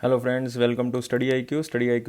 Hello friends, welcome to Study I Q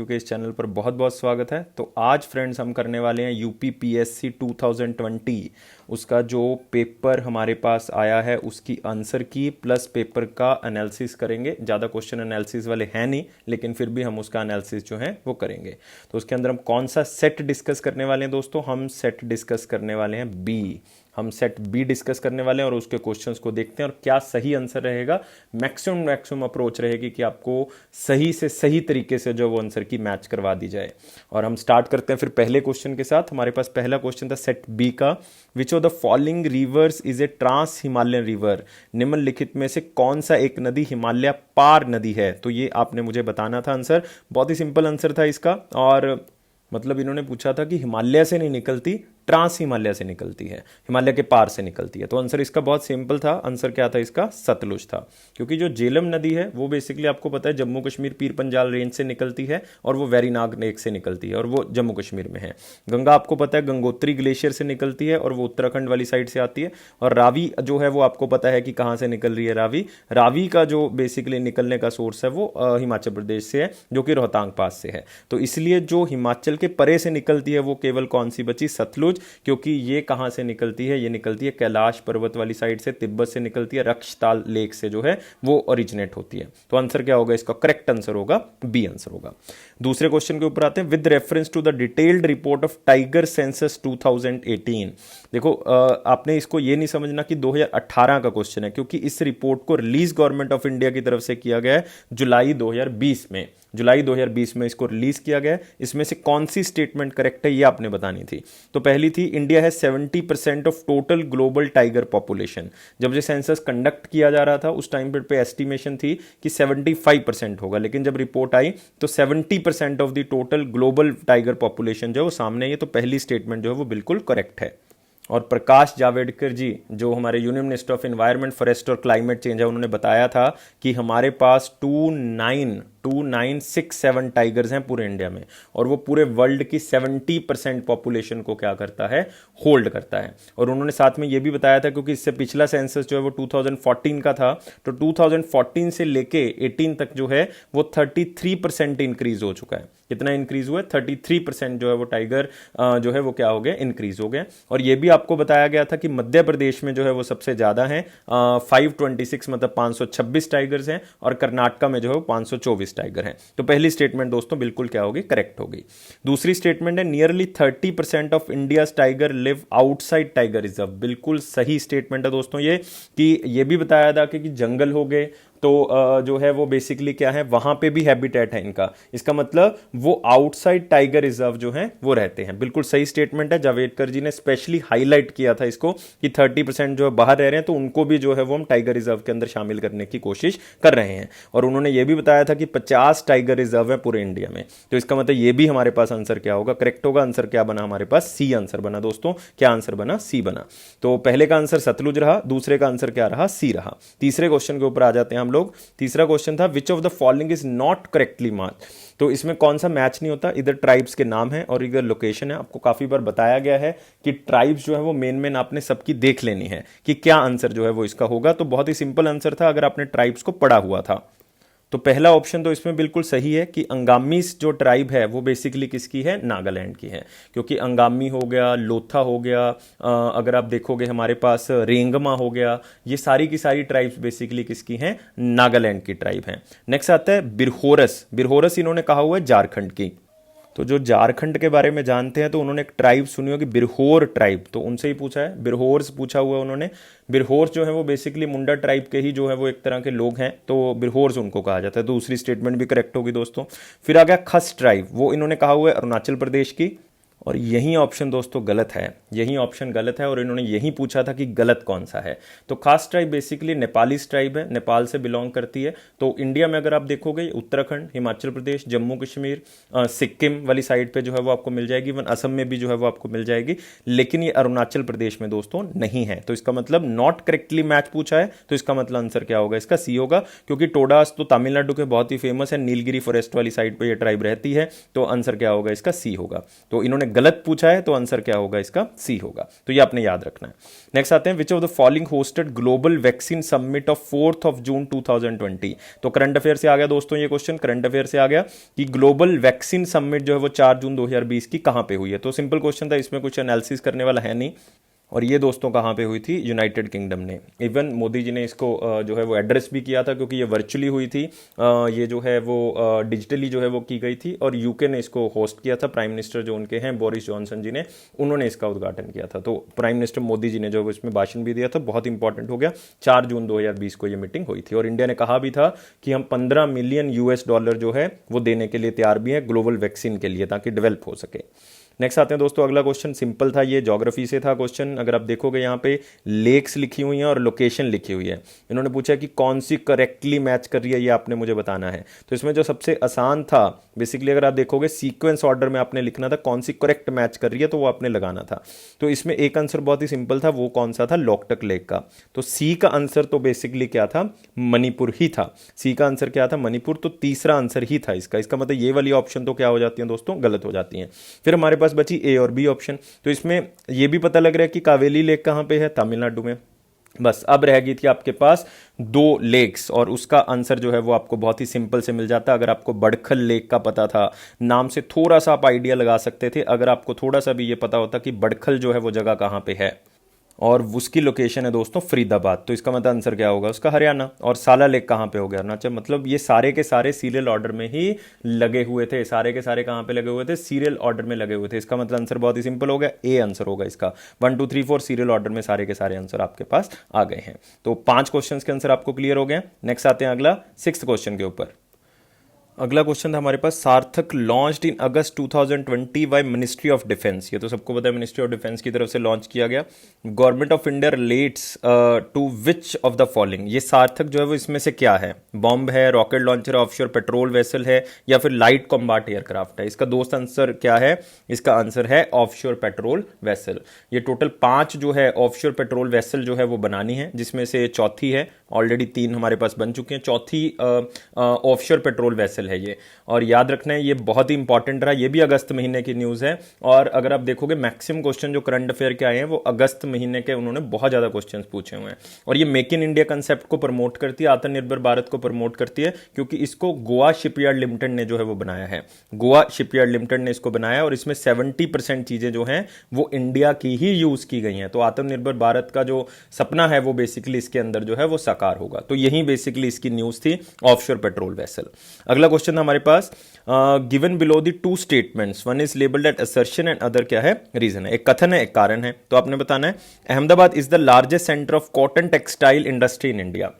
के इस channel पर बहुत बहुत स्वागत है। तो आज फ्रेंड्स हम करने वाले हैं यूपी पीएससी 2020 उसका जो पेपर हमारे पास आया है उसकी आंसर की प्लस पेपर का एनालिसिस करेंगे। ज़्यादा क्वेश्चन एनालिसिस वाले हैं नहीं, लेकिन फिर भी हम उसका एनालिसिस जो है वो करेंगे। तो उसके अंदर हम कौन सा सेट डिस्कस करने वाले हैं दोस्तों? हम सेट डिस्कस करने वाले हैं बी। हम सेट बी डिस्कस करने वाले हैं और उसके क्वेश्चंस को देखते हैं और क्या सही आंसर रहेगा। मैक्सिमम अप्रोच रहेगी कि आपको सही से सही तरीके से जो वो आंसर की मैच करवा दी जाए। और हम स्टार्ट करते हैं फिर पहले क्वेश्चन के साथ। हमारे पास पहला क्वेश्चन था सेट बी का, which of the following rivers is a trans Himalayan river. निम्नलिखित में से कौन सा एक नदी हिमालय पार नदी है? तो ये आपने मुझे बताना था आंसर। बहुत ही सिंपल आंसर था इसका, और मतलब इन्होंने पूछा था कि हिमालय से नहीं निकलती, ट्रांस हिमालय से निकलती है, हिमालय के पार से निकलती है। तो आंसर इसका बहुत सिंपल था। आंसर क्या था इसका? सतलुज था। क्योंकि जो झेलम नदी है वो बेसिकली आपको पता है जम्मू कश्मीर पीर पंजाल रेंज से निकलती है और वो वेरीनाग लेक से निकलती है और वो जम्मू कश्मीर में है। गंगा आपको पता है गंगोत्री ग्लेशियर से निकलती है और वो उत्तराखंड वाली साइड से आती है। और रावी जो है वो आपको पता है कि कहाँ से निकल रही है। रावी का जो बेसिकली निकलने का सोर्स है वो हिमाचल प्रदेश से है, जो कि रोहतांग पास से है। तो इसलिए जो हिमाचल के परे से निकलती है वो केवल कौन सी बची? सतलुज। क्योंकि ये कहां से निकलती है? ये निकलती है कैलाश पर्वत वाली साइड से, तिब्बत से निकलती है, रक्षताल लेक से जो है वो ओरिजिनेट होती है। तो आंसर क्या होगा इसका? करेक्ट आंसर होगा बी आंसर होगा। दूसरे क्वेश्चन के ऊपर आते हैं। With reference to the detailed report of tiger census 2018। देखो आपने इसको ये नहीं समझना कि 2018 का क्वेश्चन है, क्योंकि इस रिपोर्ट को रिलीज गवर्नमेंट ऑफ इंडिया की तरफ से किया गया है जुलाई 2020 में। जुलाई 2020 में इसको रिलीज किया गया है। इसमें से कौन सी स्टेटमेंट करेक्ट है ये आपने बतानी थी। तो पहली थी इंडिया है 70% of total global tiger population. जब ये सेंसस कंडक्ट किया जा रहा था उस टाइम पे एस्टिमेशन थी कि 75% होगा, लेकिन जब रिपोर्ट आई तो 70% of the total global tiger population जो है वो सामने है। तो पहली स्टेटमेंट जो है वो बिल्कुल करेक्ट है। और प्रकाश जावड़ेकर जी जो हमारे union minister of environment, forest और क्लाइमेट चेंज है, उन्होंने बताया था कि हमारे पास 2967 टाइगर्स हैं पूरे इंडिया में, और वो पूरे वर्ल्ड की 70% पॉपुलेशन को क्या करता है? होल्ड करता है। और उन्होंने साथ में ये भी बताया था, क्योंकि इससे पिछला सेंसस जो है वो 2014 का था, तो 2014 से लेके 18 तक जो है वो 33% इंक्रीज हो चुका है। कितना इंक्रीज हुआ है? 33% जो है वो टाइगर जो है वो क्या हो गया? इंक्रीज हो गया। और ये भी आपको बताया गया था कि मध्य प्रदेश में जो है वो सबसे ज्यादा है, 526 मतलब 526 टाइगर्स हैं, और कर्नाटका में जो है वो 524 टाइगर हैं। तो पहली स्टेटमेंट दोस्तों बिल्कुल क्या होगी? करेक्ट होगी। दूसरी स्टेटमेंट है nearly 30% of India tiger live outside tiger reserve. बिल्कुल सही स्टेटमेंट है दोस्तों ये, कि ये भी बताया था कि जंगल हो गए तो जो है वो बेसिकली क्या है, वहां पे भी हैबिटेट है इनका। इसका मतलब वो आउटसाइड टाइगर रिजर्व जो है वो रहते हैं। बिल्कुल सही स्टेटमेंट है। जावड़ेकर जी ने स्पेशली हाईलाइट किया था इसको कि 30% जो बाहर रह रहे हैं तो उनको भी जो है वो हम टाइगर रिजर्व के अंदर शामिल करने की कोशिश कर रहे हैं। और उन्होंने ये भी बताया था कि 50 टाइगर रिजर्व है पूरे इंडिया में। तो इसका मतलब ये भी हमारे पास आंसर क्या होगा? करेक्ट होगा। आंसर क्या बना हमारे पास? सी आंसर बना दोस्तों। क्या आंसर बना? सी बना। तो पहले का आंसर सतलुज रहा, दूसरे का आंसर क्या रहा? सी रहा। तीसरे क्वेश्चन के ऊपर आ जाते हैं हम लोग। तीसरा क्वेश्चन था विच of the following is not correctly match. तो इसमें कौन सा मैच नहीं होता? इधर ट्राइब्स के नाम है और इधर लोकेशन है। आपको काफी बार बताया गया है कि ट्राइब्स जो है वो मेन आपने सबकी देख लेनी है कि क्या आंसर जो है वो इसका होगा। तो बहुत ही सिंपल आंसर था अगर आपने ट्राइब्स को पढ़ा हुआ था। तो पहला ऑप्शन तो इसमें बिल्कुल सही है कि अंगामीस जो ट्राइब है वो बेसिकली किसकी है? नागालैंड की है। क्योंकि अंगामी हो गया, लोथा हो गया, अगर आप देखोगे हमारे पास रेंगमा हो गया, ये सारी की सारी ट्राइब्स बेसिकली किसकी हैं? नागालैंड की ट्राइब हैं। नेक्स्ट आता है बिरहोरस। बिरहोरस इन्होंने कहा हुआ है झारखंड की। तो जो झारखंड के बारे में जानते हैं तो उन्होंने एक ट्राइब सुनी होगी, बिरहोर ट्राइब, तो उनसे ही पूछा है। बिरहोर्स पूछा हुआ है उन्होंने। बिरहोर्स जो है वो बेसिकली मुंडा ट्राइब के ही जो है वो एक तरह के लोग हैं, तो बिरहोर्स उनको कहा जाता है। दूसरी स्टेटमेंट भी करेक्ट होगी दोस्तों। फिर आ गया खस ट्राइब, वो इन्होंने कहा हुआ है अरुणाचल प्रदेश की। और यही ऑप्शन दोस्तों गलत है। यही ऑप्शन गलत है और इन्होंने यही पूछा था कि गलत कौन सा है। तो खास ट्राइब बेसिकली नेपाली ट्राइब है, नेपाल से बिलोंग करती है। तो इंडिया में अगर आप देखोगे उत्तराखंड, हिमाचल प्रदेश, जम्मू कश्मीर, सिक्किम वाली साइड पे जो है वो आपको मिल जाएगी। इवन असम में भी जो है वो आपको मिल जाएगी, लेकिन ये अरुणाचल प्रदेश में दोस्तों नहीं है। तो इसका मतलब नॉट करेक्टली मैच पूछा है, तो इसका मतलब आंसर क्या होगा? इसका सी होगा। क्योंकि टोडास तो तमिलनाडु के बहुत ही फेमस है, नीलगिरी फॉरेस्ट वाली साइड पर यह ट्राइब रहती है। तो आंसर क्या होगा? इसका सी होगा। तो इन्होंने गलत पूछा है तो आंसर क्या होगा इसका, सी होगा। तो ये आपने याद रखना है। नेक्स्ट आते हैं, which of the following hosted global vaccine summit of 4 जून 2020। तो करंट अफेयर से आ गया दोस्तों ये क्वेश्चन, करंट अफेयर से आ गया कि ग्लोबल वैक्सीन समिट जो है वो 4 जून 2020 की कहां पे हुई है। तो सिंपल क्वेश्चन था, इसमें कुछ एनालिसिस करने वाला है नहीं। और ये दोस्तों कहाँ पे हुई थी, यूनाइटेड किंगडम ने। इवन मोदी जी ने इसको जो है वो एड्रेस भी किया था, क्योंकि ये वर्चुअली हुई थी, ये जो है वो डिजिटली जो है वो की गई थी। और यूके ने इसको होस्ट किया था, प्राइम मिनिस्टर जो उनके हैं बोरिस जॉनसन जी ने, उन्होंने इसका उद्घाटन किया था। तो प्राइम मिनिस्टर मोदी जी ने जो इसमें भाषण भी दिया था, बहुत इंपॉर्टेंट हो गया। 4 जून 2020 को ये मीटिंग हुई थी। और इंडिया ने कहा भी था कि हम 15 मिलियन US$ जो है वो देने के लिए तैयार भी है ग्लोबल वैक्सीन के लिए, ताकि डेवलप हो सके। नेक्स्ट आते हैं दोस्तों, अगला क्वेश्चन सिंपल था, ये ज्योग्राफी से था क्वेश्चन। अगर आप देखोगे यहाँ पे लेक्स लिखी हुई हैं और लोकेशन लिखी हुई है। इन्होंने पूछा कि कौन सी करेक्टली मैच कर रही है, ये आपने मुझे बताना है। तो इसमें जो सबसे आसान था, बेसिकली अगर आप देखोगे सीक्वेंस ऑर्डर में आपने लिखना था कौन सी करेक्ट मैच कर रही है, तो वो आपने लगाना था। तो इसमें एक आंसर बहुत ही सिंपल था, वो कौन सा था, लोकटक लेक का। तो सी का आंसर तो बेसिकली क्या था, मणिपुर ही था। सी का आंसर क्या था, मणिपुर। तो तीसरा आंसर ही था इसका मतलब ये वाली ऑप्शन तो क्या हो जाती है दोस्तों, गलत हो जाती है। फिर हमारे पास बची ए और बी ऑप्शन। तो इसमें ये भी पता लग रहा है कि कावेली लेक कहां पे है, तमिलनाडु में। बस अब रह गई थी आपके पास 2 लेक्स, और उसका आंसर जो है वो आपको बहुत ही सिंपल से मिल जाता। अगर आपको बड़खल लेक का पता था, नाम से थोड़ा सा आप आइडिया लगा सकते थे। अगर आपको थोड़ा सा भी ये पता होता कि बड़खल जो है वो जगह कहां पे है, और उसकी लोकेशन है दोस्तों फरीदाबाद, तो इसका मतलब आंसर क्या होगा उसका, हरियाणा। और साला लेक कहाँ पे हो गया, अरुणाचल। मतलब ये सारे के सारे सीरियल ऑर्डर में ही लगे हुए थे, सारे के सारे कहाँ पे लगे हुए थे, सीरियल ऑर्डर में लगे हुए थे। इसका मतलब आंसर बहुत ही सिंपल हो गया, ए आंसर होगा इसका। 1 2 3 4 सीरियल ऑर्डर में सारे के सारे आंसर आपके पास आ गए हैं। तो 5 क्वेश्चन के आंसर आपको क्लियर हो गए। नेक्स्ट आते हैं अगला 6th क्वेश्चन के ऊपर। अगला क्वेश्चन था हमारे पास, सार्थक launched in August 2020 by ministry of defence. ये तो सबको पता है, मिनिस्ट्री ऑफ डिफेंस की तरफ से लॉन्च किया गया। Government of India relates to which of the following. ये सार्थक जो है वो इसमें से क्या है, बॉम्ब है, rocket launcher, offshore petrol vessel है, या फिर लाइट कॉम्बैट एयरक्राफ्ट है। इसका दोस्त आंसर क्या है, इसका आंसर है ऑफशोर पेट्रोल वेसल। ये टोटल 5 जो है ऑफशोर पेट्रोल वेसल जो है वो बनानी है, जिसमें से चौथी है, ऑलरेडी 3 हमारे पास बन चुके हैं, चौथी ऑफशोर पेट्रोल वेसल है ये। और याद रखना है ये बहुत ही इंपॉर्टेंट रहा, ये भी अगस्त महीने की न्यूज है। और अगर आप देखोगे मैक्सिमम क्वेश्चन जो करंट अफेयर के आए हैं वो अगस्त महीने के, उन्होंने बहुत ज्यादा क्वेश्चन पूछे हुए हैं। और ये मेक इन इंडिया कंसेप्ट को प्रमोट करती है, आत्मनिर्भर भारत को प्रमोट करती है, क्योंकि इसको गोवा शिपयार्ड लिमिटेड ने जो है वो बनाया है। गोवा शिपयार्ड लिमिटेड ने इसको बनाया, और इसमें 70% चीजें जो हैं वो इंडिया की ही यूज की गई हैं। तो आत्मनिर्भर भारत का जो सपना है वो बेसिकली इसके अंदर जो है वो साकार होगा। तो यही बेसिकली इसकी न्यूज थी, ऑफशोर पेट्रोल वेसल। अगला क्वेश्चन हमारे पास, given below the 2 statements, one is labelled at assertion and other क्या है, रीजन है। एक कथन है, एक कारण है। तो आपने बताना है, Ahmedabad is the largest centre of cotton textile industry in India.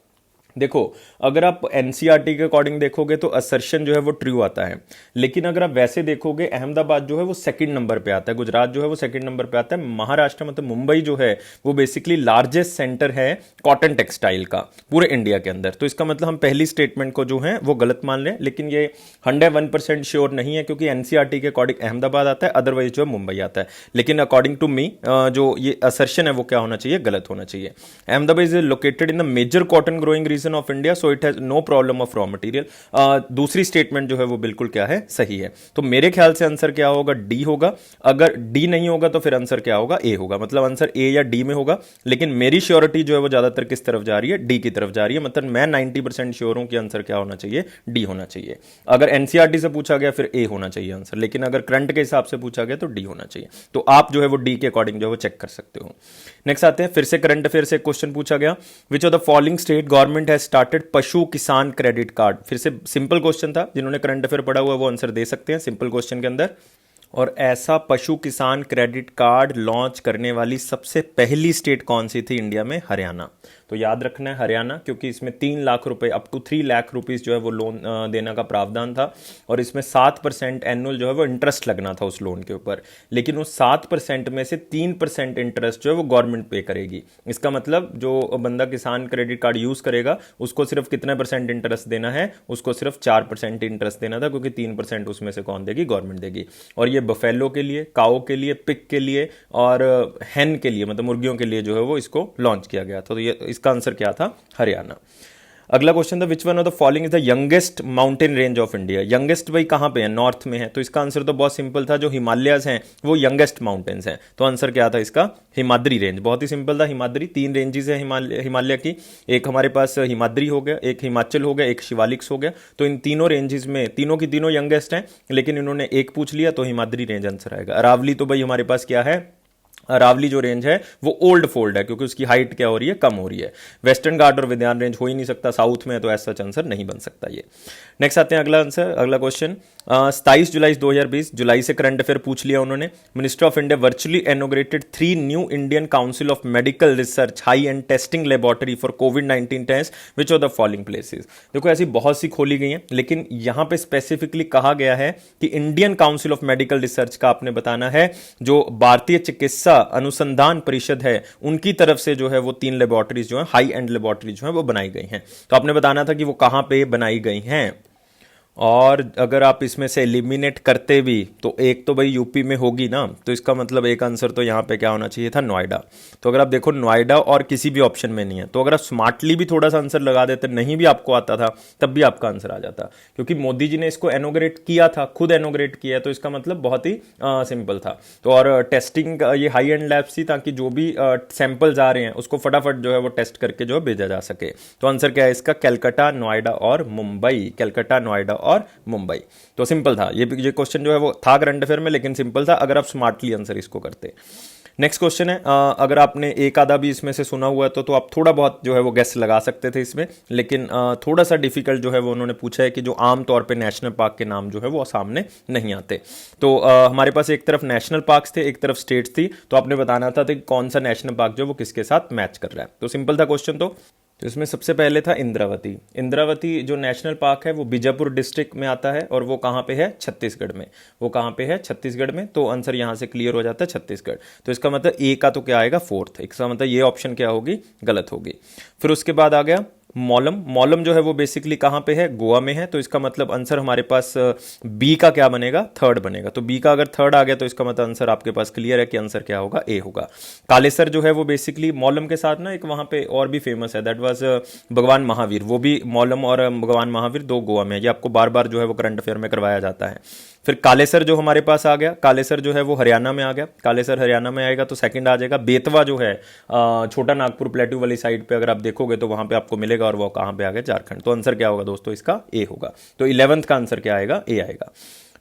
देखो, अगर आप एनसीईआरटी के अकॉर्डिंग देखोगे तो असर्शन जो है वो ट्रू आता है, लेकिन अगर आप वैसे देखोगे अहमदाबाद जो है वो सेकंड नंबर पे आता है, गुजरात जो है वो सेकंड नंबर पे आता है, महाराष्ट्र मतलब मुंबई जो है वो बेसिकली लार्जेस्ट सेंटर है कॉटन टेक्सटाइल का पूरे इंडिया के अंदर। तो इसका मतलब हम पहली स्टेटमेंट को जो है वो गलत मान लें, लेकिन ये 101% श्योर नहीं है, क्योंकि एनसीईआरटी के अकॉर्डिंग अहमदाबाद आता है, अदरवाइज जो है मुंबई आता है। लेकिन अकॉर्डिंग टू मी जो ये असर्शन है वो क्या होना चाहिए, गलत होना चाहिए। Ahmedabad is located in the major cotton growing region of India, so it has no problem of raw material. दूसरी स्टेटमेंट जो है वो बिल्कुल क्या है, सही है। तो मेरे ख्याल से आंसर क्या होगा, डी होगा। अगर डी नहीं होगा तो फिर आंसर क्या होगा, ए होगा। मतलब आंसर ए या डी में होगा, लेकिन मेरी श्योरिटी जो है वो ज्यादातर किस तरफ जा रही है, डी की तरफ जा रही है। मतलब मैं 90% श्योर हूं कि आंसर क्या होना चाहिए, डी होना चाहिए। अगर एनसीईआरटी से पूछा गया फिर ए होना चाहिए आंसर, लेकिन अगर करंट के हिसाब से पूछा गया तो डी होना चाहिए। तो आप जो है वो डी के अकॉर्डिंग जो है वो चेक कर सकते हो। नेक्स्ट आते हैं, फिर से करंट अफेयर से क्वेश्चन पूछा गया, विच of the following state government has started पशु किसान क्रेडिट कार्ड। फिर से सिंपल क्वेश्चन था, जिन्होंने करंट अफेयर पढ़ा हुआ है वो आंसर दे सकते हैं सिंपल क्वेश्चन के अंदर। और ऐसा पशु किसान क्रेडिट कार्ड लॉन्च करने वाली सबसे पहली स्टेट कौन सी थी इंडिया में, हरियाणा। तो याद रखना है हरियाणा, क्योंकि इसमें 3 लाख रुपए अप टू 3 लाख रुपीस जो है वो लोन देने का प्रावधान था, और इसमें 7% एनुअल जो है वो इंटरेस्ट लगना था उस लोन के ऊपर। लेकिन उस 7% में से 3% इंटरेस्ट जो है वो गवर्नमेंट पे करेगी। इसका मतलब जो बंदा किसान क्रेडिट कार्ड यूज करेगा उसको सिर्फ कितने % इंटरेस्ट देना है, उसको सिर्फ 4% इंटरेस्ट देना था, क्योंकि 3% उसमें से कौन देगी, गवर्नमेंट देगी। और ये बफेलो के लिए, काओ के लिए, पिग के लिए और हेन के लिए, मतलब मुर्गियों के लिए जो है वो इसको लॉन्च किया गया था। तो ये इसका आंसर क्या था, हरियाणा। अगला क्वेश्चन था विच one of the following is the youngest mountain range of India. Youngest भाई कहाँ पे है, नॉर्थ में है, तो इसका आंसर तो बहुत सिंपल था, जो हिमालयस हैं वो यंगेस्ट माउंटेन्स हैं, तो आंसर क्या था इसका, हिमाद्री रेंज। बहुत ही सिंपल था, हिमाद्री। 3 रेंजेस है हिमालय की, एक हमारे पास हिमाद्री हो गया, एक हिमाचल हो गया, एक शिवालिक्स हो गया, तो इन तीनों रेंजेस में तीनों की तीनों यंगेस्ट हैं, लेकिन इन्होंने एक पूछ लिया तो हिमाद्री रेंज आंसर आएगा। अरावली तो भाई हमारे पास क्या है, अरावली जो रेंज है वो ओल्ड फोल्ड है, क्योंकि उसकी हाइट क्या हो रही है, कम हो रही है। वेस्टर्न घाट और विद्यान रेंज हो ही नहीं सकता, साउथ में है, तो ऐसा आंसर नहीं बन सकता ये। नेक्स्ट आते हैं अगला आंसर, अगला क्वेश्चन। 27 जुलाई 2020, जुलाई से करंट अफेयर पूछ लिया उन्होंने। Minister of India virtually inaugurated 3 new Indian council of medical research high end testing laboratory for कोविड-19 test which are the following places. देखो ऐसी बहुत सी खोली गई हैं, लेकिन यहां पे स्पेसिफिकली कहा गया है कि Indian council of medical research का आपने बताना है, जो भारतीय चिकित्सा अनुसंधान परिषद है उनकी तरफ से जो है वो 3 लेबोरेटरीज जो है, हाई एंड लेबोरेटरीज जो है वो बनाई गई हैं। तो आपने बताना था कि वो कहां पे बनाई गई हैं, और अगर आप इसमें से एलिमिनेट करते भी तो एक तो भाई यूपी में होगी ना, तो इसका मतलब एक आंसर तो यहाँ पे क्या होना चाहिए था, नोएडा। तो अगर आप देखो नोएडा और किसी भी ऑप्शन में नहीं है, तो अगर आप स्मार्टली भी थोड़ा सा आंसर लगा देते, नहीं भी आपको आता था तब भी आपका आंसर आ जाता, क्योंकि मोदी जी ने इसको एनोग्रेट किया था, खुद एनोग्रेट किया, तो इसका मतलब बहुत ही सिंपल था। तो और टेस्टिंग ये हाई एंड लैब्स थी, ताकि जो भी सैंपल्स आ रहे हैं उसको फटाफट जो है वो टेस्ट करके जो है भेजा जा सके। तो आंसर क्या है इसका, कलकत्ता, नोएडा और मुंबई। कलकत्ता, नोएडा और मुंबई। तो सिंपल था ये क्वेश्चन जो है वो था करंट अफेयर में, लेकिन सिंपल था अगर आप स्मार्टली आंसर इसको करते। नेक्स्ट क्वेश्चन है, अगर आपने एक आधा भी इसमें से सुना हुआ है तो आप थोड़ा बहुत जो है वो गेस लगा सकते थे इसमें, लेकिन थोड़ा सा डिफिकल्ट जो है वो उन्होंने पूछा है कि जो आम तौर पे नेशनल पार्क के नाम जो है वो सामने नहीं आते। तो हमारे पास एक तरफ नेशनल पार्क्स थे, एक तरफ स्टेट्स थी, तो आपने बताना था कि कौन सा नेशनल पार्क जो है वो किसके साथ मैच कर रहा है। तो सिंपल था क्वेश्चन। तो इसमें सबसे पहले था इंद्रावती। इंद्रावती जो नेशनल पार्क है वो बीजापुर डिस्ट्रिक्ट में आता है, और वो कहाँ पे है, छत्तीसगढ़ में। वो कहाँ पे है, छत्तीसगढ़ में। तो आंसर यहाँ से क्लियर हो जाता है, छत्तीसगढ़। तो इसका मतलब ए का तो क्या आएगा, 4th। इसका मतलब ये ऑप्शन क्या होगी, गलत होगी। फिर उसके बाद आ गया मौलम। मौलम जो है वो बेसिकली कहाँ पे है, गोवा में है। तो इसका मतलब आंसर हमारे पास बी का क्या बनेगा, 3rd बनेगा। तो बी का अगर 3rd आ गया तो इसका मतलब आंसर आपके पास क्लियर है कि आंसर क्या होगा, ए होगा। कालेसर जो है वो बेसिकली मौलम के साथ ना एक वहां पे और भी फेमस है, दैट वाज भगवान महावीर। वो भी मौलम और भगवान महावीर 2 गोवा में है। ये आपको बार बार जो है वो करंट अफेयर में करवाया जाता है। फिर कालेसर जो हमारे पास आ गया, कालेसर जो है वो हरियाणा में आ गया। कालेसर हरियाणा में आएगा तो 2nd आ जाएगा। बेतवा जो है छोटा नागपुर प्लेटू वाली साइड पे अगर आप देखोगे तो वहां पे आपको मिलेगा, और वो कहां पे आ गया, झारखंड। तो आंसर क्या होगा दोस्तों, इसका ए होगा। तो 11th का आंसर क्या आएगा, ए आएगा।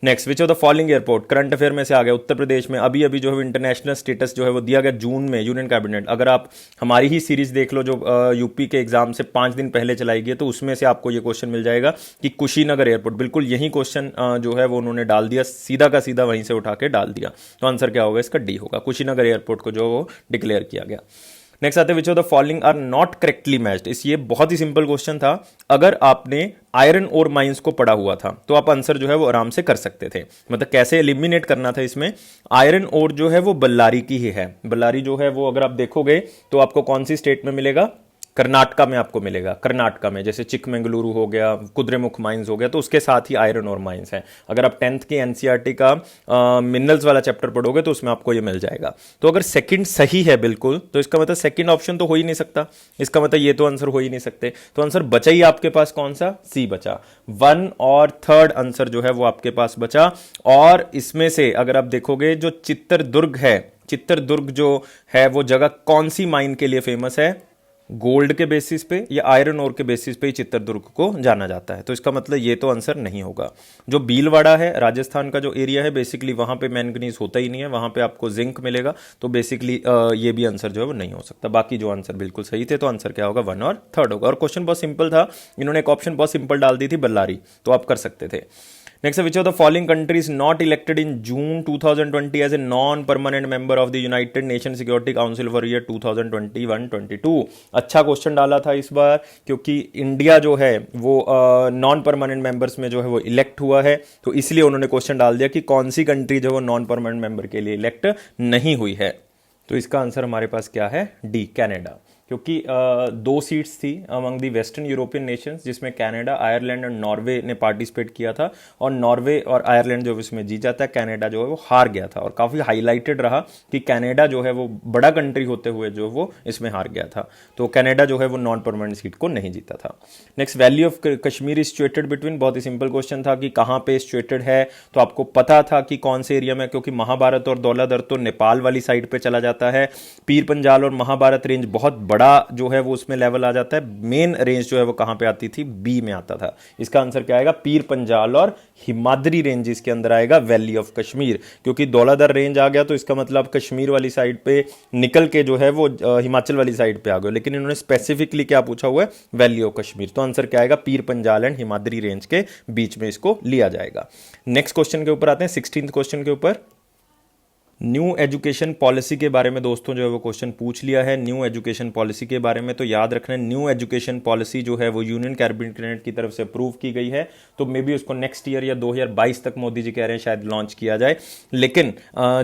Next, which of the following airport, current affair में से आ गया, उत्तर प्रदेश में अभी अभी जो है इंटरनेशनल स्टेटस जो है वो दिया गया जून में यूनियन कैबिनेट। अगर आप हमारी ही सीरीज देख लो जो यूपी के एग्जाम से 5 दिन पहले चलाई गई, तो उसमें से आपको ये क्वेश्चन मिल जाएगा कि कुशीनगर एयरपोर्ट, बिल्कुल यही क्वेश्चन जो है वो उन्होंने डाल दिया, सीधा का सीधा वहीं से उठा के डाल दिया। तो आंसर क्या होगा इसका, डी होगा। कुशीनगर एयरपोर्ट को जो वो डिक्लेयर किया गया। नेक्स्ट आते हैं, which of the following are not correctly matched. इस ये बहुत ही सिंपल क्वेश्चन था। अगर आपने आयरन ओर माइंस को पढ़ा हुआ था तो आप आंसर जो है वो आराम से कर सकते थे। मतलब कैसे एलिमिनेट करना था इसमें। आयरन ओर जो है वो बल्लारी की ही है। बल्लारी जो है वो अगर आप देखोगे तो आपको कौन सी स्टेट में मिलेगा, कर्नाटका में आपको मिलेगा। कर्नाटका में जैसे चिकमंगलुरु हो गया, कुद्रेमुख माइंस हो गया, तो उसके साथ ही आयरन और माइंस है। अगर आप 10th की एनसीईआरटी का मिनरल्स वाला चैप्टर पढ़ोगे तो उसमें आपको ये मिल जाएगा। तो अगर सेकंड सही है बिल्कुल, तो इसका मतलब सेकंड ऑप्शन तो हो ही नहीं सकता, इसका मतलब ये तो आंसर हो ही नहीं सकते। तो आंसर बचा ही आपके पास कौन सा, सी बचा। 1 और 3rd आंसर जो है वो आपके पास बचा। और इसमें से अगर आप देखोगे जो चित्रदुर्ग है, चित्रदुर्ग जो है वो जगह कौन सी माइन के लिए फेमस है, गोल्ड के बेसिस पे या आयरन ओर के बेसिस पे ही चित्रदुर्ग को जाना जाता है। तो इसका मतलब ये तो आंसर नहीं होगा। जो भीलवाड़ा है राजस्थान का जो एरिया है, बेसिकली वहां पे मैंगनीज होता ही नहीं है, वहां पे आपको जिंक मिलेगा। तो बेसिकली ये भी आंसर जो है वो नहीं हो सकता। बाकी जो आंसर बिल्कुल सही थे, तो आंसर क्या होगा, 1 और 3rd होगा। और क्वेश्चन बहुत सिंपल था, इन्होंने एक ऑप्शन बहुत सिंपल डाल दी थी, बल्लारी, तो आप कर सकते थे। Next, which of the following countries not elected in June 2020 as a non permanent member of the United Nation Security Council for year 2021-22। अच्छा क्वेश्चन डाला था इस बार, क्योंकि इंडिया जो है वो नॉन परमानेंट मेंबर्स में जो है वो इलेक्ट हुआ है, तो इसलिए उन्होंने क्वेश्चन डाल दिया कि कौन सी कंट्री जो है वो नॉन परमानेंट मेंबर के लिए इलेक्ट नहीं हुई है। तो इसका आंसर हमारे पास क्या है, डी, कनाडा। क्योंकि दो सीट्स थी among the western European Nations, जिसमें कनाडा, आयरलैंड और नॉर्वे ने पार्टिसिपेट किया था, और नॉर्वे और आयरलैंड जो है उसमें जीत जाता है, कनाडा जो है वो हार गया था। और काफ़ी हाईलाइटेड रहा कि कनाडा जो है वो बड़ा कंट्री होते हुए जो वो इसमें हार गया था, तो कनाडा जो है वो नॉन परमानेंट सीट को नहीं जीता था। Next, valley of Kashmir is situated between, बहुत ही सिंपल क्वेश्चन था कि कहाँ पे सिचुएटेड है, तो आपको पता था कि कौन से एरिया में, क्योंकि महाभारत और दौलाधर तो नेपाल वाली साइड पे चला जाता है, पीर पंजाल और महाभारत रेंज बहुत बड़ा जो है वो उसमें लेवल आ जाता है, मेन रेंज जो है वो कहां पे आती थी, बी में आता था। इसका आंसर क्या आएगा, पीर पंजाल और हिमाद्री रेंज इसके अंदर आएगा वैली ऑफ कश्मीर, क्योंकि दौलाधर रेंज आ गया तो इसका मतलब कश्मीर वाली साइड पे निकल के जो है वो हिमाचल वाली साइड पे आ गया, लेकिन इन्होंने स्पेसिफिकली क्या पूछा हुआ है, वैली ऑफ कश्मीर। तो आंसर क्या आएगा, पीर पंजाल एंड हिमाद्री रेंज के बीच में इसको लिया जाएगा। नेक्स्ट क्वेश्चन के ऊपर आते हैं, 16th क्वेश्चन के ऊपर। न्यू एजुकेशन पॉलिसी के बारे में दोस्तों जो है वो क्वेश्चन पूछ लिया है। न्यू एजुकेशन पॉलिसी के बारे में तो याद रखना है, न्यू एजुकेशन पॉलिसी जो है वो यूनियन कैबिनेट की तरफ से अप्रूव की गई है, तो मे बी उसको नेक्स्ट ईयर या 2022 तक मोदी जी कह रहे हैं शायद लॉन्च किया जाए। लेकिन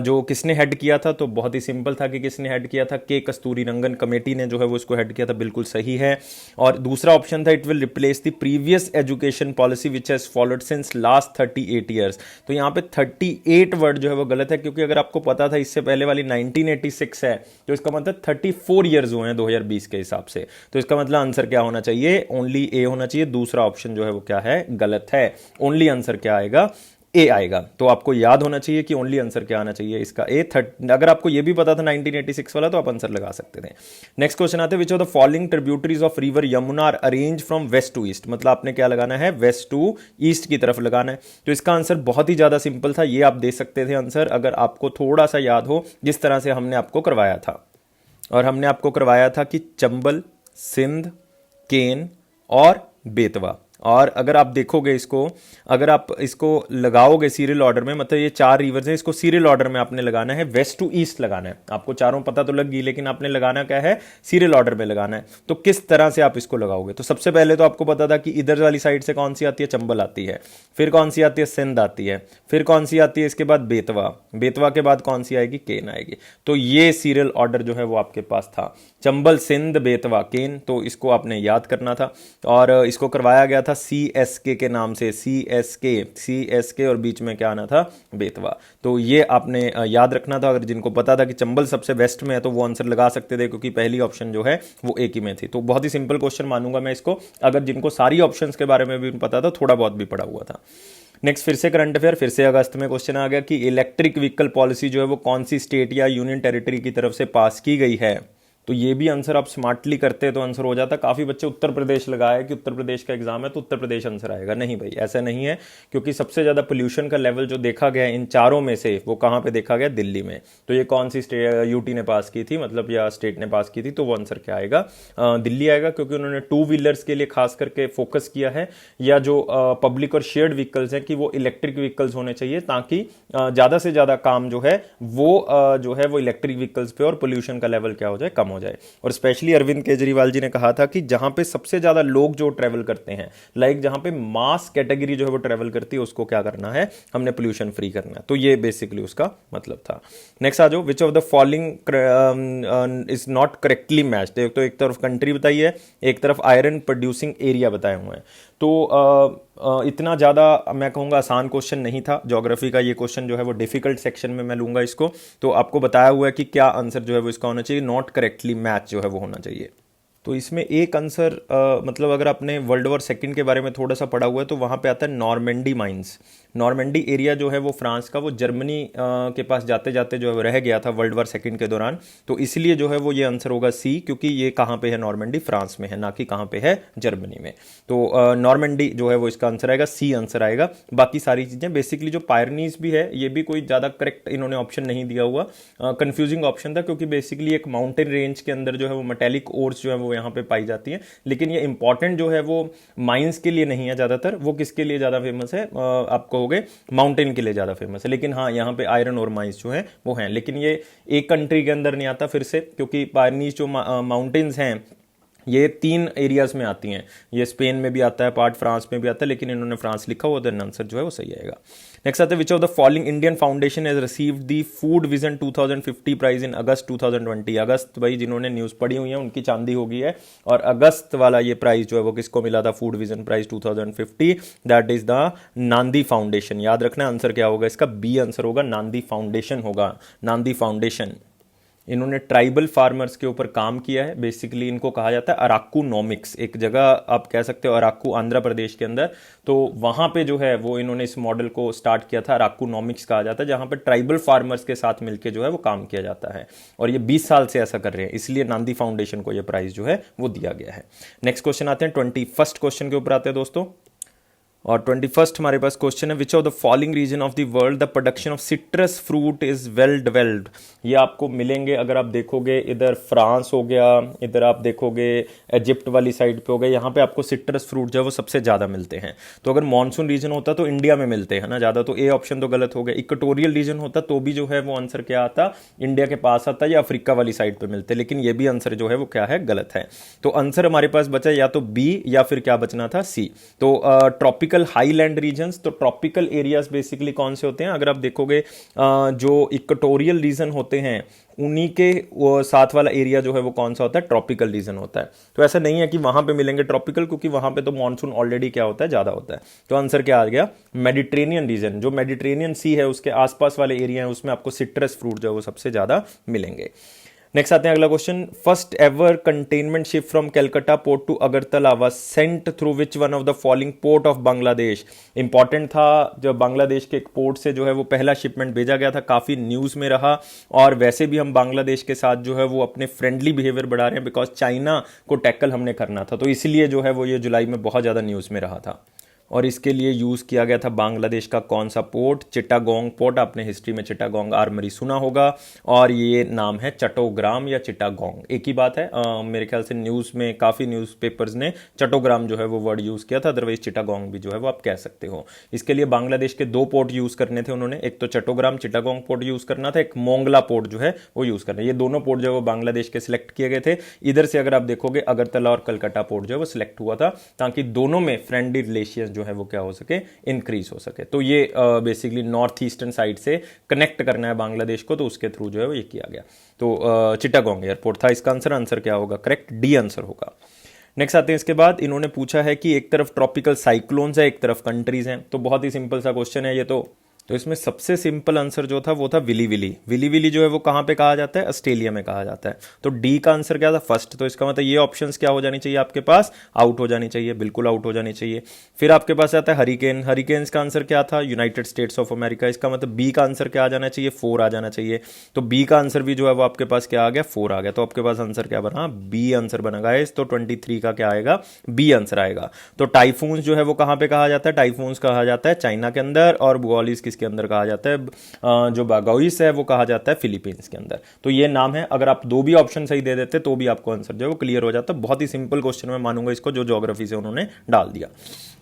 जो किसने हेड किया था, तो बहुत ही सिंपल था कि किसने हेड किया था, के कस्तूरी रंगन कमेटी ने जो है वो इसको हेड किया था, बिल्कुल सही है। और दूसरा ऑप्शन था, it will replace the previous education policy which has followed since last 38 years. तो यहाँ पे 38 वर्ड जो है वो गलत है, क्योंकि अगर आपको पता था इससे पहले वाली 1986 है, तो इसका मतलब 34 ईयर्स हुए हैं 2020 के हिसाब से। तो इसका मतलब आंसर क्या होना चाहिए, ओनली ए होना चाहिए। दूसरा ऑप्शन जो है वो क्या है, गलत है। ओनली आंसर क्या आएगा, ए आएगा। तो आपको याद होना चाहिए कि ओनली आंसर क्या आना चाहिए, इसका ए। अगर आपको ये भी पता था 1986 वाला, तो आप आंसर लगा सकते थे। नेक्स्ट क्वेश्चन आते हैं, which of the following tributaries of river Yamuna are arrange from west to east. मतलब आपने क्या लगाना है, वेस्ट टू ईस्ट की तरफ लगाना है। तो इसका आंसर बहुत ही ज्यादा सिंपल था, ये आप दे सकते थे आंसर अगर आपको थोड़ा सा याद हो, जिस तरह से हमने आपको करवाया था। और हमने आपको करवाया था कि चंबल, सिंध, केन और बेतवा। और अगर आप देखोगे इसको, अगर आप इसको लगाओगे सीरियल ऑर्डर में, मतलब ये 4 रिवर्स हैं, इसको सीरियल ऑर्डर में आपने लगाना है, वेस्ट टू ईस्ट लगाना है। आपको चारों पता तो लग गई, लेकिन आपने लगाना क्या है, सीरियल ऑर्डर में लगाना है। तो किस तरह से आप इसको लगाओगे, तो सबसे पहले तो आपको पता था कि इधर वाली साइड से कौन सी आती है, चंबल आती है, फिर कौन सी आती है, सिंध आती है, फिर कौन सी आती है इसके बाद बेतवा, बेतवा के बाद कौन सी आएगी, केन आएगी। तो ये सीरियल ऑर्डर जो है वो आपके पास था, चंबल, सिंध, बेतवा, केन। तो इसको आपने याद करना था, और इसको करवाया गया था CSK के नाम से, CSK और बीच में क्या आना था, बेतवा। तो ये आपने याद रखना था। अगर जिनको पता था कि चंबल सबसे वेस्ट में है, तो वो आंसर लगा सकते थे, क्योंकि पहली ऑप्शन जो है वो एक ही में थी। तो बहुत ही सिंपल क्वेश्चन मानूंगा मैं इसको, अगर जिनको सारी ऑप्शंस के बारे में भी पता था, थोड़ा बहुत भी पढ़ा हुआ था। नेक्स्ट, फिर से करंट अफेयर, फिर से अगस्त में क्वेश्चन आ गया कि इलेक्ट्रिक व्हीकल पॉलिसी जो है वो कौन सी स्टेट या यूनियन टेरिटरी की तरफ से पास की गई है। तो ये भी आंसर आप स्मार्टली करते तो आंसर हो जाता। काफी बच्चे उत्तर प्रदेश लगाए कि उत्तर प्रदेश का एग्जाम है तो उत्तर प्रदेश आंसर आएगा, नहीं भाई ऐसा नहीं है, क्योंकि सबसे ज्यादा पोल्यूशन का लेवल जो देखा गया इन चारों में से, वो कहां पे देखा गया, दिल्ली में। तो ये कौन सी यूटी ने पास की थी, मतलब या स्टेट ने पास की थी, तो वो आंसर क्या आएगा, दिल्ली आएगा, क्योंकि उन्होंने 2 व्हीलर्स के लिए खास करके फोकस किया है, या जो पब्लिक और शेयर्ड व्हीकल्स हैं कि वो इलेक्ट्रिक व्हीकल्स होने चाहिए, ताकि ज्यादा से ज्यादा काम जो है वो इलेक्ट्रिक व्हीकल्स पे और पोल्यूशन का लेवल क्या हो जाए, कम हो जाए। और स्पेशली अरविंद केजरीवाल जी ने कहा था कि जहां पे सबसे ज्यादा लोग जो ट्रेवल करते हैं, लाइक जहां पे मास कैटेगरी जो है वो ट्रेवल करती है, उसको क्या करना है, हमने पोल्यूशन फ्री करना है। तो ये बेसिकली उसका मतलब था। नेक्स्ट आ जाओ, विच of the following is not correctly matched. तो एक तरफ कंट्री बताई है, एक तरफ आयरन प्रोड्यूसिंग एरिया बताए हुए हैं। तो इतना ज़्यादा मैं कहूँगा आसान क्वेश्चन नहीं था ज्योग्राफी का, ये क्वेश्चन जो है वो डिफिकल्ट सेक्शन में मैं लूँगा इसको। तो आपको बताया हुआ है कि क्या आंसर जो है वो इसका होना चाहिए, नॉट करेक्टली मैच जो है वो होना चाहिए। तो इसमें एक आंसर मतलब अगर आपने वर्ल्ड वॉर सेकंड के बारे में थोड़ा सा पढ़ा हुआ है, तो वहाँ पे आता है नॉर्मेंडी माइंस। नॉर्मेंडी एरिया जो है वो फ्रांस का, वो जर्मनी के पास जाते जाते जो है वो रह गया था वर्ल्ड वॉर सेकंड के दौरान। तो इसलिए जो है वो ये आंसर होगा सी, क्योंकि ये कहाँ पे है, नॉर्मेंडी फ्रांस में है, ना कि कहाँ पे है, जर्मनी में। तो नॉर्मेंडी जो है वो इसका आंसर आएगा, सी आंसर आएगा। बाकी सारी चीज़ें बेसिकली जो पायरनीज भी है, ये भी कोई ज़्यादा करेक्ट इन्होंने ऑप्शन नहीं दिया हुआ, कंफ्यूजिंग ऑप्शन था, क्योंकि बेसिकली एक माउंटेन रेंज के अंदर जो है वो मेटेलिक ओर्स जो है वो यहाँ पे पाई जाती है। लेकिन ये इंपॉर्टेंट जो है वो माइंस के लिए नहीं है ज्यादातर, वो किसके लिए ज्यादा फेमस है, आप कहोगे माउंटेन के लिए ज्यादा फेमस है। लेकिन हाँ, यहाँ पे आयरन और माइंस जो है वो हैं, लेकिन ये एक कंट्री के अंदर नहीं आता फिर से, क्योंकि पायरनीज जो माउंटेन्स हैं ये 3 एरियाज में आती हैं, ये स्पेन में भी आता है, पार्ट फ्रांस में भी आता है, लेकिन इन्होंने फ्रांस लिखा हुआ, देन आंसर जो है वो सही आएगा। नेक्स्ट आता है which of the following Indian foundation has received the food vision 2050 prize in August 2020। अगस्त, भाई जिन्होंने न्यूज़ पढ़ी हुई है उनकी चांदी हो गई है, और अगस्त वाला ये प्राइज जो है वो किसको मिला था, Food Vision Prize 2050, that is the Nandi Foundation. याद रखना आंसर क्या होगा इसका, बी आंसर होगा, नांदी फाउंडेशन होगा, नांदी फाउंडेशन। इन्होंने ट्राइबल फार्मर्स के ऊपर काम किया है, बेसिकली इनको कहा जाता है अराकू नॉमिक्स, एक जगह आप कह सकते हो अराकू आंध्र प्रदेश के अंदर, तो वहां पे जो है वो इन्होंने इस मॉडल को स्टार्ट किया था, अराकू नॉमिक्स कहा जाता है, जहां पे ट्राइबल फार्मर्स के साथ मिलकर जो है वो काम किया जाता है, और ये 20 साल से ऐसा कर रहे हैं, इसलिए नांदी फाउंडेशन को ये प्राइज जो है वो दिया गया है। नेक्स्ट क्वेश्चन आते हैं 21st क्वेश्चन के ऊपर आते हैं दोस्तों, और 21st हमारे पास क्वेश्चन है which of the following region of the world the production of citrus fruit is well developed. ये आपको मिलेंगे अगर आप देखोगे, इधर फ्रांस हो गया, इधर आप देखोगे इजिप्ट वाली साइड पे हो गया, यहाँ पे आपको सिट्रस फ्रूट जो है वो सबसे ज़्यादा मिलते हैं। तो अगर मानसून रीजन होता तो इंडिया में मिलते हैं ना ज़्यादा, तो ए ऑप्शन तो गलत हो गया। इक्वेटोरियल रीजन होता तो भी जो है वो आंसर क्या आता, इंडिया के पास आता या अफ्रीका वाली साइड पर मिलते, लेकिन ये भी आंसर जो है वो क्या है, गलत है। तो आंसर हमारे पास बचा या तो बी या फिर क्या बचना था, सी। तो ट्रॉपिकल हाईलैंड रीजन्स, तो ट्रॉपिकल एरियाज बेसिकली कौन से होते हैं, अगर आप देखोगे जो इक्वेटोरियल रीजन होते हैं उन्हीं के साथ वाला एरिया जो है वो कौन सा होता है, ट्रॉपिकल रीजन होता है। तो ऐसा नहीं है कि वहां पे मिलेंगे ट्रॉपिकल, क्योंकि वहां पे तो मानसून ऑलरेडी क्या होता है, ज्यादा होता है। तो आंसर क्या आ गया, मेडिटेरेनियन रीजन, जो मेडिटेरेनियन सी है उसके आसपास वाले एरिया है उसमें आपको सिट्रस फ्रूट जो है वो सबसे ज्यादा मिलेंगे। नेक्स्ट आते हैं अगला question, first ever containment ship from Calcutta port to Agartala was sent through which one of the following port of Bangladesh. Important था, जब बांग्लादेश के एक पोर्ट से जो है वो पहला शिपमेंट भेजा गया था, काफी न्यूज में रहा, और वैसे भी हम बांग्लादेश के साथ जो है वो अपने फ्रेंडली बिहेवियर बढ़ा रहे हैं, बिकॉज चाइना को टैकल हमने करना था, तो इसलिए जो है वो ये जुलाई में बहुत ज्यादा न्यूज में रहा था। और इसके लिए यूज़ किया गया था बांग्लादेश का कौन सा पोर्ट, चिटागोंग पोर्ट। आपने हिस्ट्री में चिटागोंग आर्मरी सुना होगा, और ये नाम है चट्टोग्राम या चिटागोंग, एक ही बात है। मेरे ख्याल से न्यूज़ में काफ़ी न्यूज़पेपर्स ने चट्टोग्राम जो है वो वर्ड यूज़ किया था, अदरवाइज चिटागोंग भी जो है वो आप कह सकते हो। इसके लिए बांग्लादेश के 2 पोर्ट यूज़ करने थे उन्होंने, एक तो चट्टोग्राम चिटागोंग पोर्ट यूज़ करना था, एक मोंगला पोर्ट जो है वो यूज़ करना। ये दोनों पोर्ट जो है वो बांग्लादेश के सिलेक्ट किए गए थे। इधर से अगर आप देखोगे अगरतला और कलकत्ता पोर्ट जो है वो सिलेक्ट हुआ था, ताकि दोनों में फ्रेंडली रिलेशन जो है वो क्या हो सके, इंक्रीज हो सके। तो ये बेसिकली नॉर्थ ईस्टर्न साइड से कनेक्ट करना है बांग्लादेश को, तो उसके थ्रू जो है वो ये किया गया। तो चिटागोंग एयरपोर्ट था इसका आंसर। आंसर क्या होगा, करेक्ट डी आंसर होगा। नेक्स्ट आते हैं इसके बाद, इन्होंने पूछा है कि एक तरफ ट्रॉपिकल साइक्लोन्स है, एक तरफ कंट्रीज हैं। तो बहुत ही सिंपल सा क्वेश्चन है ये। तो इसमें सबसे सिंपल आंसर जो था वो था विली विली। विली विली जो है वो कहाँ पे कहा जाता है, ऑस्ट्रेलिया में कहा जाता है। तो डी का आंसर क्या था, फर्स्ट। तो इसका मतलब ये ऑप्शंस क्या हो जानी चाहिए आपके पास, आउट हो जानी चाहिए, बिल्कुल आउट हो जानी चाहिए। फिर आपके पास आता है हरिकेन। हरिकेन्स का आंसर क्या था, यूनाइटेड स्टेट्स ऑफ अमेरिका। इसका मतलब बी का आंसर क्या आ जाना चाहिए, 4 आ जाना चाहिए। तो बी का आंसर भी जो है वो आपके पास क्या आ गया, 4 आ गया। तो आपके पास आंसर क्या बना, बी आंसर बना गाइस। तो 23 का क्या आएगा, बी आंसर आएगा। तो टाइफून जो है वो कहाँ पे कहा जाता है, टाइफून्स कहा जाता है चाइना के अंदर, और बुआलिस किसके अंदर कहा जाता है, जो बागोइस है वो कहा जाता है फिलीपींस के अंदर। तो ये नाम है। अगर आप 2 भी ऑप्शन सही दे देते तो भी आपको आंसर जो है वो क्लियर हो जाता। बहुत ही सिंपल क्वेश्चन मैं मानूंगा इसको, जो ज्योग्राफी से उन्होंने डाल दिया।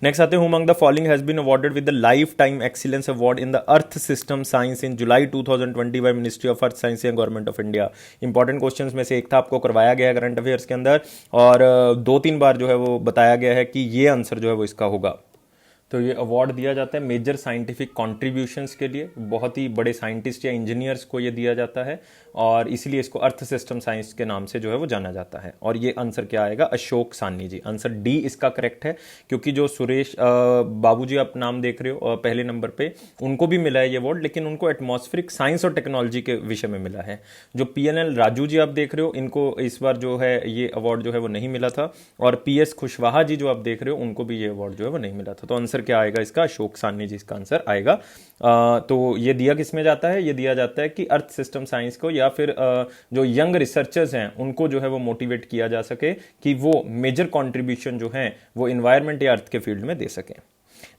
नेक्स्ट आते हैं, among the following has been awarded with the life time excellence award in the earth system science in July 2020 by ministry of earth science and government of India. Important questions में से एक था, आपको करवाया गया है करंट अफेयर्स के अंदर, और 2-3 बार जो है वो बताया गया है कि ये आंसर जो है वो इसका होगा। तो ये अवार्ड दिया जाता है मेजर साइंटिफिक कॉन्ट्रीब्यूशंस के लिए, बहुत ही बड़े साइंटिस्ट या इंजीनियर्स को ये दिया जाता है, और इसीलिए इसको अर्थ सिस्टम साइंस के नाम से जो है वो जाना जाता है। और ये आंसर क्या आएगा, अशोक सान्नी जी। आंसर डी इसका करेक्ट है, क्योंकि जो सुरेश बाबू जी आप नाम देख रहे हो पहले नंबर पे, उनको भी मिला है ये अवार्ड, लेकिन उनको एटमॉस्फेरिक साइंस और टेक्नोलॉजी के विषय में मिला है। जो PNL राजू जी आप देख रहे हो, इनको इस बार जो है ये अवार्ड जो है वो नहीं मिला था, और PS खुशवाहा जी जो आप देख रहे हो, उनको भी ये अवार्ड जो है वो नहीं मिला था। तो आंसर क्या आएगा इसका, अशोक सान्नी जी इसका आंसर आएगा। तो ये दिया किस में जाता है, ये दिया जाता है कि अर्थ सिस्टम साइंस को, या फिर जो यंग रिसर्चर्स हैं उनको जो है वो मोटिवेट किया जा सके कि वो मेजर कंट्रीब्यूशन जो है वो इन्वायरमेंट या अर्थ के फील्ड में दे सकें।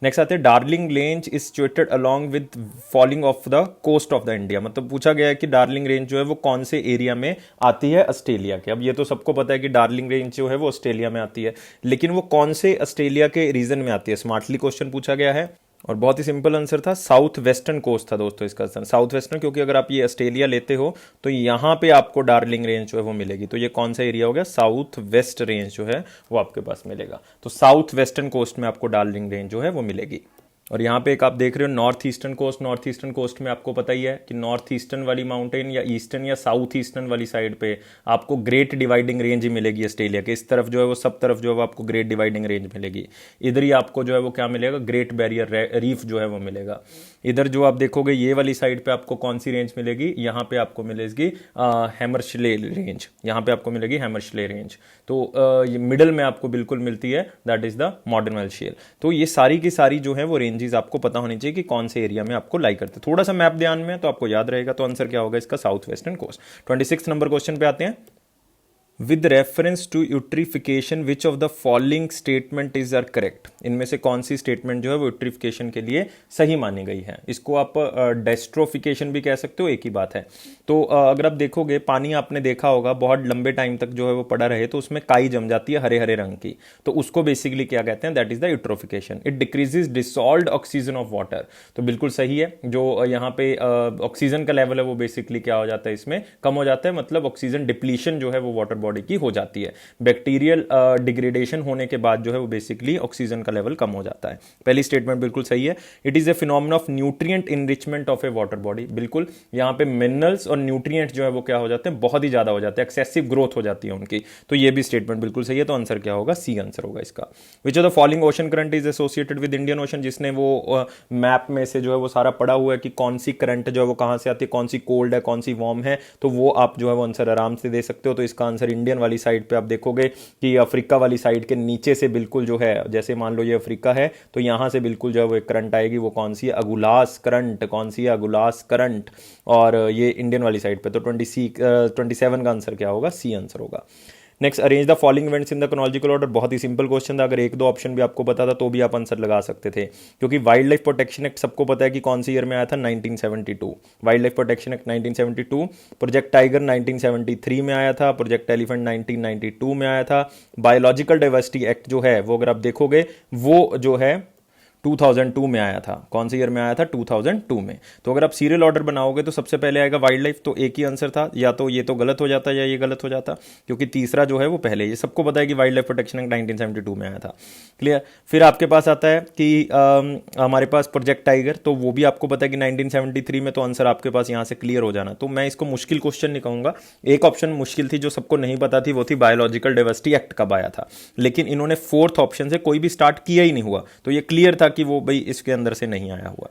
नेक्स्ट आते हैं, Darling Range is situated along with following of the coast of the India. मतलब पूछा गया है कि डार्लिंग रेंज जो है वो कौन से एरिया में आती है, ऑस्ट्रेलिया के। अब ये तो सबको पता है कि डार्लिंग रेंज जो है वो ऑस्ट्रेलिया में आती है, लेकिन वो कौन से ऑस्ट्रेलिया के रीजन में आती है, स्मार्टली क्वेश्चन पूछा गया है। और बहुत ही सिंपल आंसर था, साउथ वेस्टर्न कोस्ट था दोस्तों इसका आंसर, साउथ वेस्टर्न, क्योंकि अगर आप ये ऑस्ट्रेलिया लेते हो तो यहाँ पे आपको डार्लिंग रेंज जो है वो मिलेगी। तो ये कौन सा एरिया हो गया, साउथ वेस्ट रेंज जो है वो आपके पास मिलेगा। तो साउथ वेस्टर्न कोस्ट में आपको डार्लिंग रेंज जो है वो मिलेगी। और यहाँ पे एक आप देख रहे हो north eastern coast, north eastern coast में आपको पता ही है कि नॉर्थ ईस्टर्न वाली माउंटेन या ईस्टर्न या साउथ ईस्टर्न वाली साइड पे आपको ग्रेट डिवाइडिंग रेंज ही मिलेगी ऑस्ट्रेलिया के। इस तरफ जो है वो सब तरफ जो है वो आपको ग्रेट डिवाइडिंग रेंज मिलेगी। इधर ही आपको जो है वो क्या मिलेगा, ग्रेट बैरियर रीफ जो है वो मिलेगा। इधर जो आप देखोगे ये वाली साइड पे आपको कौन सी रेंज मिलेगी, यहाँ पे आपको मिलेगी हैमरस्ले रेंज, यहाँ पे आपको मिलेगी हैमरस्ले रेंज। तो ये मिडल में आपको बिल्कुल मिलती है, that is the modern well shell. तो ये सारी की सारी जो है वो रेंजेस आपको पता होनी चाहिए कि कौन से एरिया में आपको लाई करते हैं। थोड़ा सा मैप ध्यान में तो आपको याद रहेगा। तो आंसर क्या होगा इसका, south western coast. 26 number question पे आते हैं। With reference to eutrophication which of the following statement is are correct, इनमें से कौन सी स्टेटमेंट जो है वो यूट्रिफिकेशन के लिए सही मानी गई है। इसको आप डेस्ट्रोफिकेशन भी कह सकते हो, एक ही बात है। तो अगर आप देखोगे पानी आपने देखा होगा बहुत लंबे टाइम तक जो है वो पड़ा रहे तो उसमें काई जम जाती है हरे हरे रंग की, तो उसको बेसिकली क्या कहते हैं, that is the eutrophication. It decreases dissolved oxygen of water, तो बिल्कुल सही है। जो यहाँ पे ऑक्सीजन का लेवल है वो बेसिकली क्या हो जाता है, इसमें कम हो जाता है, मतलब ऑक्सीजन डिप्लीशन जो है वो वाटर बॉडी की हो जाती है। बैक्टीरियल डिग्रेडेशन होने के बाद जो है वो बेसिकली ऑक्सीजन का लेवल कम हो जाता है। पहली स्टेटमेंट बिल्कुल सही है। It is a phenomena of nutrient enrichment of A water body, बिल्कुल यहाँ पे मिनरल्स और न्यूट्रिएंट जो है वो क्या हो जाते हैं, बहुत ही ज्यादा हो जाते हैं, एक्सेसिव ग्रोथ हो जाती है उनकी। तो ये भी स्टेटमेंट बिल्कुल सही है। तो आंसर क्या होगा, सी आंसर होगा इसका। विच of the following ocean current is associated with Indian ocean, जिसने वो मैप में से जो है वो सारा पड़ा हुआ है कि कौन सी करंट जो है वो कहां से आती है, कौन सी कोल्ड है कौन सी वार्म है, तो वो आप जो है वो आंसर आराम से दे सकते हो। तो इसका आंसर इंडियन वाली साइड पे आप देखोगे कि अफ्रीका वाली साइड के नीचे से बिल्कुल जो है, जैसे मान लो ये अफ्रीका है तो यहां से बिल्कुल जो है वो एक करंट आएगी, वो कौन सी है, अगुलास करंट, कौन सी है, अगुलास करंट। और ये इंडियन वाली साइड पे। तो 27 का आंसर क्या होगा, सी आंसर होगा। Next, arrange the following events in the chronological order, बहुत ही सिंपल क्वेश्चन था। अगर एक दो ऑप्शन भी आपको पता था तो भी आप आंसर लगा सकते थे, क्योंकि वाइल्ड लाइफ प्रोटेक्शन एक्ट सबको पता है कि कौन सी ईयर में आया था, 1972। Wild life protection act 1972। Project tiger 1973 में आया था। प्रोजेक्ट एलिफेंट 1992 में आया था। बायोलॉजिकल डाइवर्सिटी एक्ट जो है वो अगर आप देखोगे वो जो है 2002 में आया था। कौन से ईयर में आया था, 2002 में। तो अगर आप सीरियल ऑर्डर बनाओगे तो सबसे पहले आएगा वाइल्ड लाइफ, तो एक ही आंसर था, या तो ये तो गलत हो जाता या ये गलत हो जाता, क्योंकि तीसरा जो है वो पहले, ये सबको पता है कि वाइल्ड लाइफ प्रोटेक्शन एक्ट 1972 में आया था। क्लियर। फिर आपके पास आता है कि हमारे पास प्रोजेक्ट टाइगर, तो वो भी आपको पता है कि 1973 में, तो आंसर आपके पास यहाँ से क्लियर हो जाना। तो मैं इसको मुश्किल क्वेश्चन नहीं कहूँगा। एक ऑप्शन मुश्किल थी जो सबको नहीं पता थी, वो थी बायोलॉजिकल डाइवर्सिटी एक्ट कब आया था, लेकिन इन्होंने फोर्थ ऑप्शन से कोई भी स्टार्ट किया ही नहीं हुआ, तो ये क्लियर था कि वो भाई इसके अंदर से नहीं आया हुआ।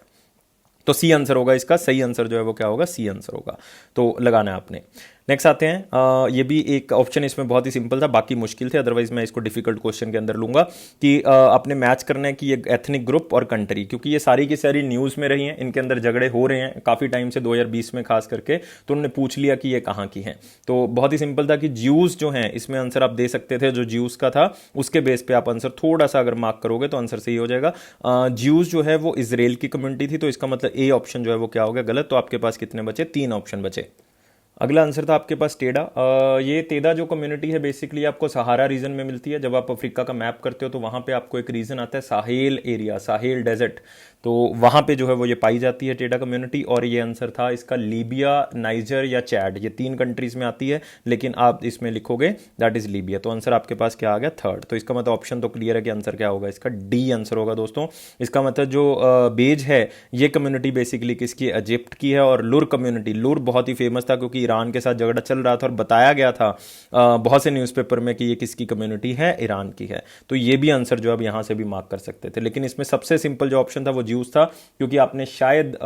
तो सी आंसर होगा इसका, सही आंसर जो है वो क्या होगा, सी आंसर होगा। तो लगाना है आपने। नेक्स्ट आते हैं, ये भी एक ऑप्शन इसमें बहुत ही सिंपल था, बाकी मुश्किल थे, अदरवाइज मैं इसको डिफिकल्ट क्वेश्चन के अंदर लूंगा कि आपने मैच करना है कि ये एथनिक ग्रुप और कंट्री, क्योंकि ये सारी की सारी न्यूज़ में रही हैं, इनके अंदर झगड़े हो रहे हैं काफ़ी टाइम से, 2020 में खास करके। तो उन्होंने पूछ लिया कि ये कहाँ की हैं। तो बहुत ही सिंपल था कि ज्यूज जो हैं, इसमें आंसर आप दे सकते थे, जो ज्यूज का था उसके बेस पे आप आंसर थोड़ा सा अगर मार्क करोगे तो आंसर सही हो जाएगा। ज्यूज जो है वो इजराइल की कम्युनिटी थी, तो इसका मतलब ए ऑप्शन जो है वो क्या हो गया, गलत। तो आपके पास कितने बचे, 3 ऑप्शन बचे। अगला आंसर था आपके पास टेडा। ये तेदा जो कम्युनिटी है बेसिकली आपको सहारा रीजन में मिलती है। जब आप अफ्रीका का मैप करते हो तो वहाँ पे आपको एक रीजन आता है साहेल एरिया, साहेल डेजर्ट, तो वहाँ पे जो है वो ये पाई जाती है टेडा कम्युनिटी। और ये आंसर था इसका लीबिया, नाइजर या चैड, ये 3 कंट्रीज में आती है, लेकिन आप इसमें लिखोगे दैट इज लीबिया। तो आंसर आपके पास क्या आ गया, थर्ड। तो इसका मतलब ऑप्शन तो क्लियर है कि आंसर क्या होगा, इसका डी आंसर होगा दोस्तों। इसका मतलब जो बेज है ये कम्युनिटी बेसिकली किसकी, इजिप्ट की है। और लुर कम्युनिटी, लुर बहुत ही फेमस था क्योंकि ईरान के साथ झगड़ा चल रहा था और बताया गया था बहुत से न्यूज़पेपर में कि ये किसकी कम्युनिटी है, ईरान की है। तो ये भी आंसर जो अब यहाँ से भी मार्क कर सकते थे, लेकिन इसमें सबसे सिंपल जो ऑप्शन था वो ज्यूज था, क्योंकि आपने शायद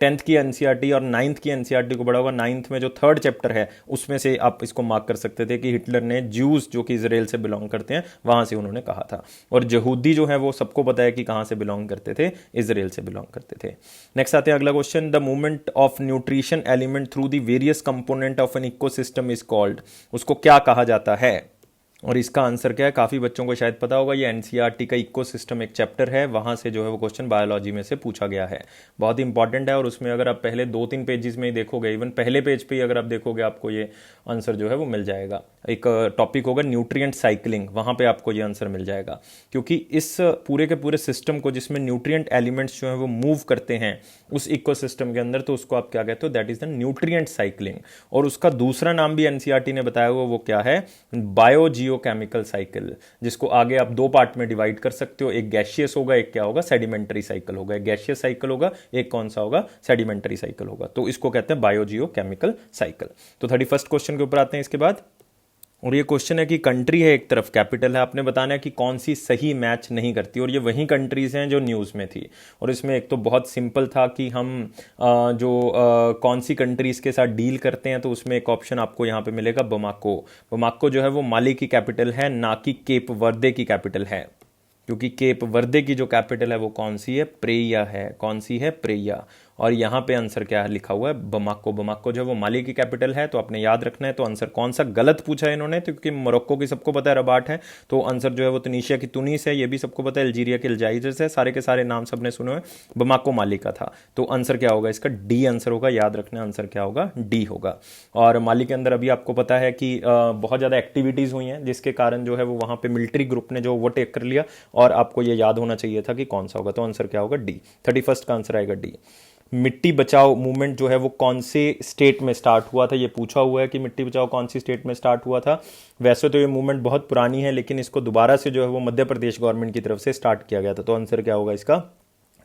10th की एनसीईआरटी और 9th की एनसीईआरटी को पढ़ा होगा। 9th में जो 3rd चैप्टर है उसमें से आप इसको मार्क कर सकते थे कि हिटलर ने ज्यूज जो कि इजराइल से बिलोंग करते हैं वहां से उन्होंने कहा था। और यहूदी जो है वो सबको पता है कि कहां से बिलोंग करते थे, इजराइल से बिलोंग करते थे। नेक्स्ट आते हैं अगला question, the movement of nutrition element through the various component of an ecosystem is called, उसको क्या कहा जाता है। और इसका आंसर क्या है, काफ़ी बच्चों को शायद पता होगा, ये एनसीईआरटी का इकोसिस्टम एक चैप्टर है, वहाँ से जो है वो क्वेश्चन बायोलॉजी में से पूछा गया है। बहुत ही इंपॉर्टेंट है, और उसमें अगर आप पहले 2-3 पेजेस में ही देखोगे, इवन पहले पेज पे ही अगर आप देखोगे, आपको ये आंसर जो है वो मिल जाएगा। एक टॉपिक होगा न्यूट्रिएंट साइकिलिंग, वहाँ पे आपको ये आंसर मिल जाएगा, क्योंकि इस पूरे के पूरे सिस्टम को जिसमें न्यूट्रिएंट एलिमेंट्स जो है वो मूव करते हैं उस इकोसिस्टम के अंदर, तो उसको आप क्या कहते हो, that is the nutrient cycling. और उसका दूसरा नाम भी एनसीईआरटी ने बताया हुआ, वो क्या है, बायोजियोकेमिकल साइकिल, जिसको आगे आप 2 पार्ट में डिवाइड कर सकते हो, एक गैशियस होगा, एक क्या होगा, सेडिमेंटरी साइकिल होगा। एक गैशियस साइकिल होगा, एक कौन सा होगा, सेडिमेंटरी साइकिल होगा। तो इसको कहते हैं बायोजियोकेमिकल साइकिल। तो 31st क्वेश्चन के ऊपर आते हैं इसके बाद। और ये क्वेश्चन है कि कंट्री है एक तरफ, कैपिटल है, आपने बताना है कि कौन सी सही मैच नहीं करती, और ये वही कंट्रीज हैं जो न्यूज़ में थी। और इसमें एक तो बहुत सिंपल था कि हम कौन सी कंट्रीज के साथ डील करते हैं, तो उसमें एक ऑप्शन आपको यहाँ पे मिलेगा, बमाको। बमाको जो है वो माली की कैपिटल है, ना कि केप वर्दे की कैपिटल है, क्योंकि केप वर्दे की जो कैपिटल है वो कौन सी है, प्रेया है। कौन सी है, प्रेया। और यहाँ पे आंसर क्या है, लिखा हुआ है बमाको। बमाको जो है वो माली की कैपिटल है, तो आपने याद रखना है। तो आंसर कौन सा गलत पूछा है इन्होंने, तो क्योंकि मोरक्को की सबको पता है रबाट है, तो आंसर जो है वो तुनीशिया की तुनीस है, ये भी सबको पता है, अल्जीरिया की अल्जाइरस है, सारे के सारे नाम सबने सुने हुए। बमाको माली का था, तो आंसर क्या होगा इसका, डी आंसर होगा। याद रखना आंसर क्या होगा, डी होगा। और माली के अंदर अभी आपको पता है कि बहुत ज़्यादा एक्टिविटीज़ हुई हैं, जिसके कारण जो है वो वहाँ पे मिलिट्री ग्रुप ने जो वो टेक कर लिया, और आपको ये याद होना चाहिए था कि कौन सा होगा। तो आंसर क्या होगा, डी। 31st का आंसर आएगा डी। मिट्टी बचाओ मूवमेंट जो है वो कौन से स्टेट में स्टार्ट हुआ था, ये पूछा हुआ है कि मिट्टी बचाओ कौन सी स्टेट में स्टार्ट हुआ था। वैसे तो ये मूवमेंट बहुत पुरानी है, लेकिन इसको दोबारा से जो है वो मध्य प्रदेश गवर्नमेंट की तरफ से स्टार्ट किया गया था। तो आंसर क्या होगा इसका,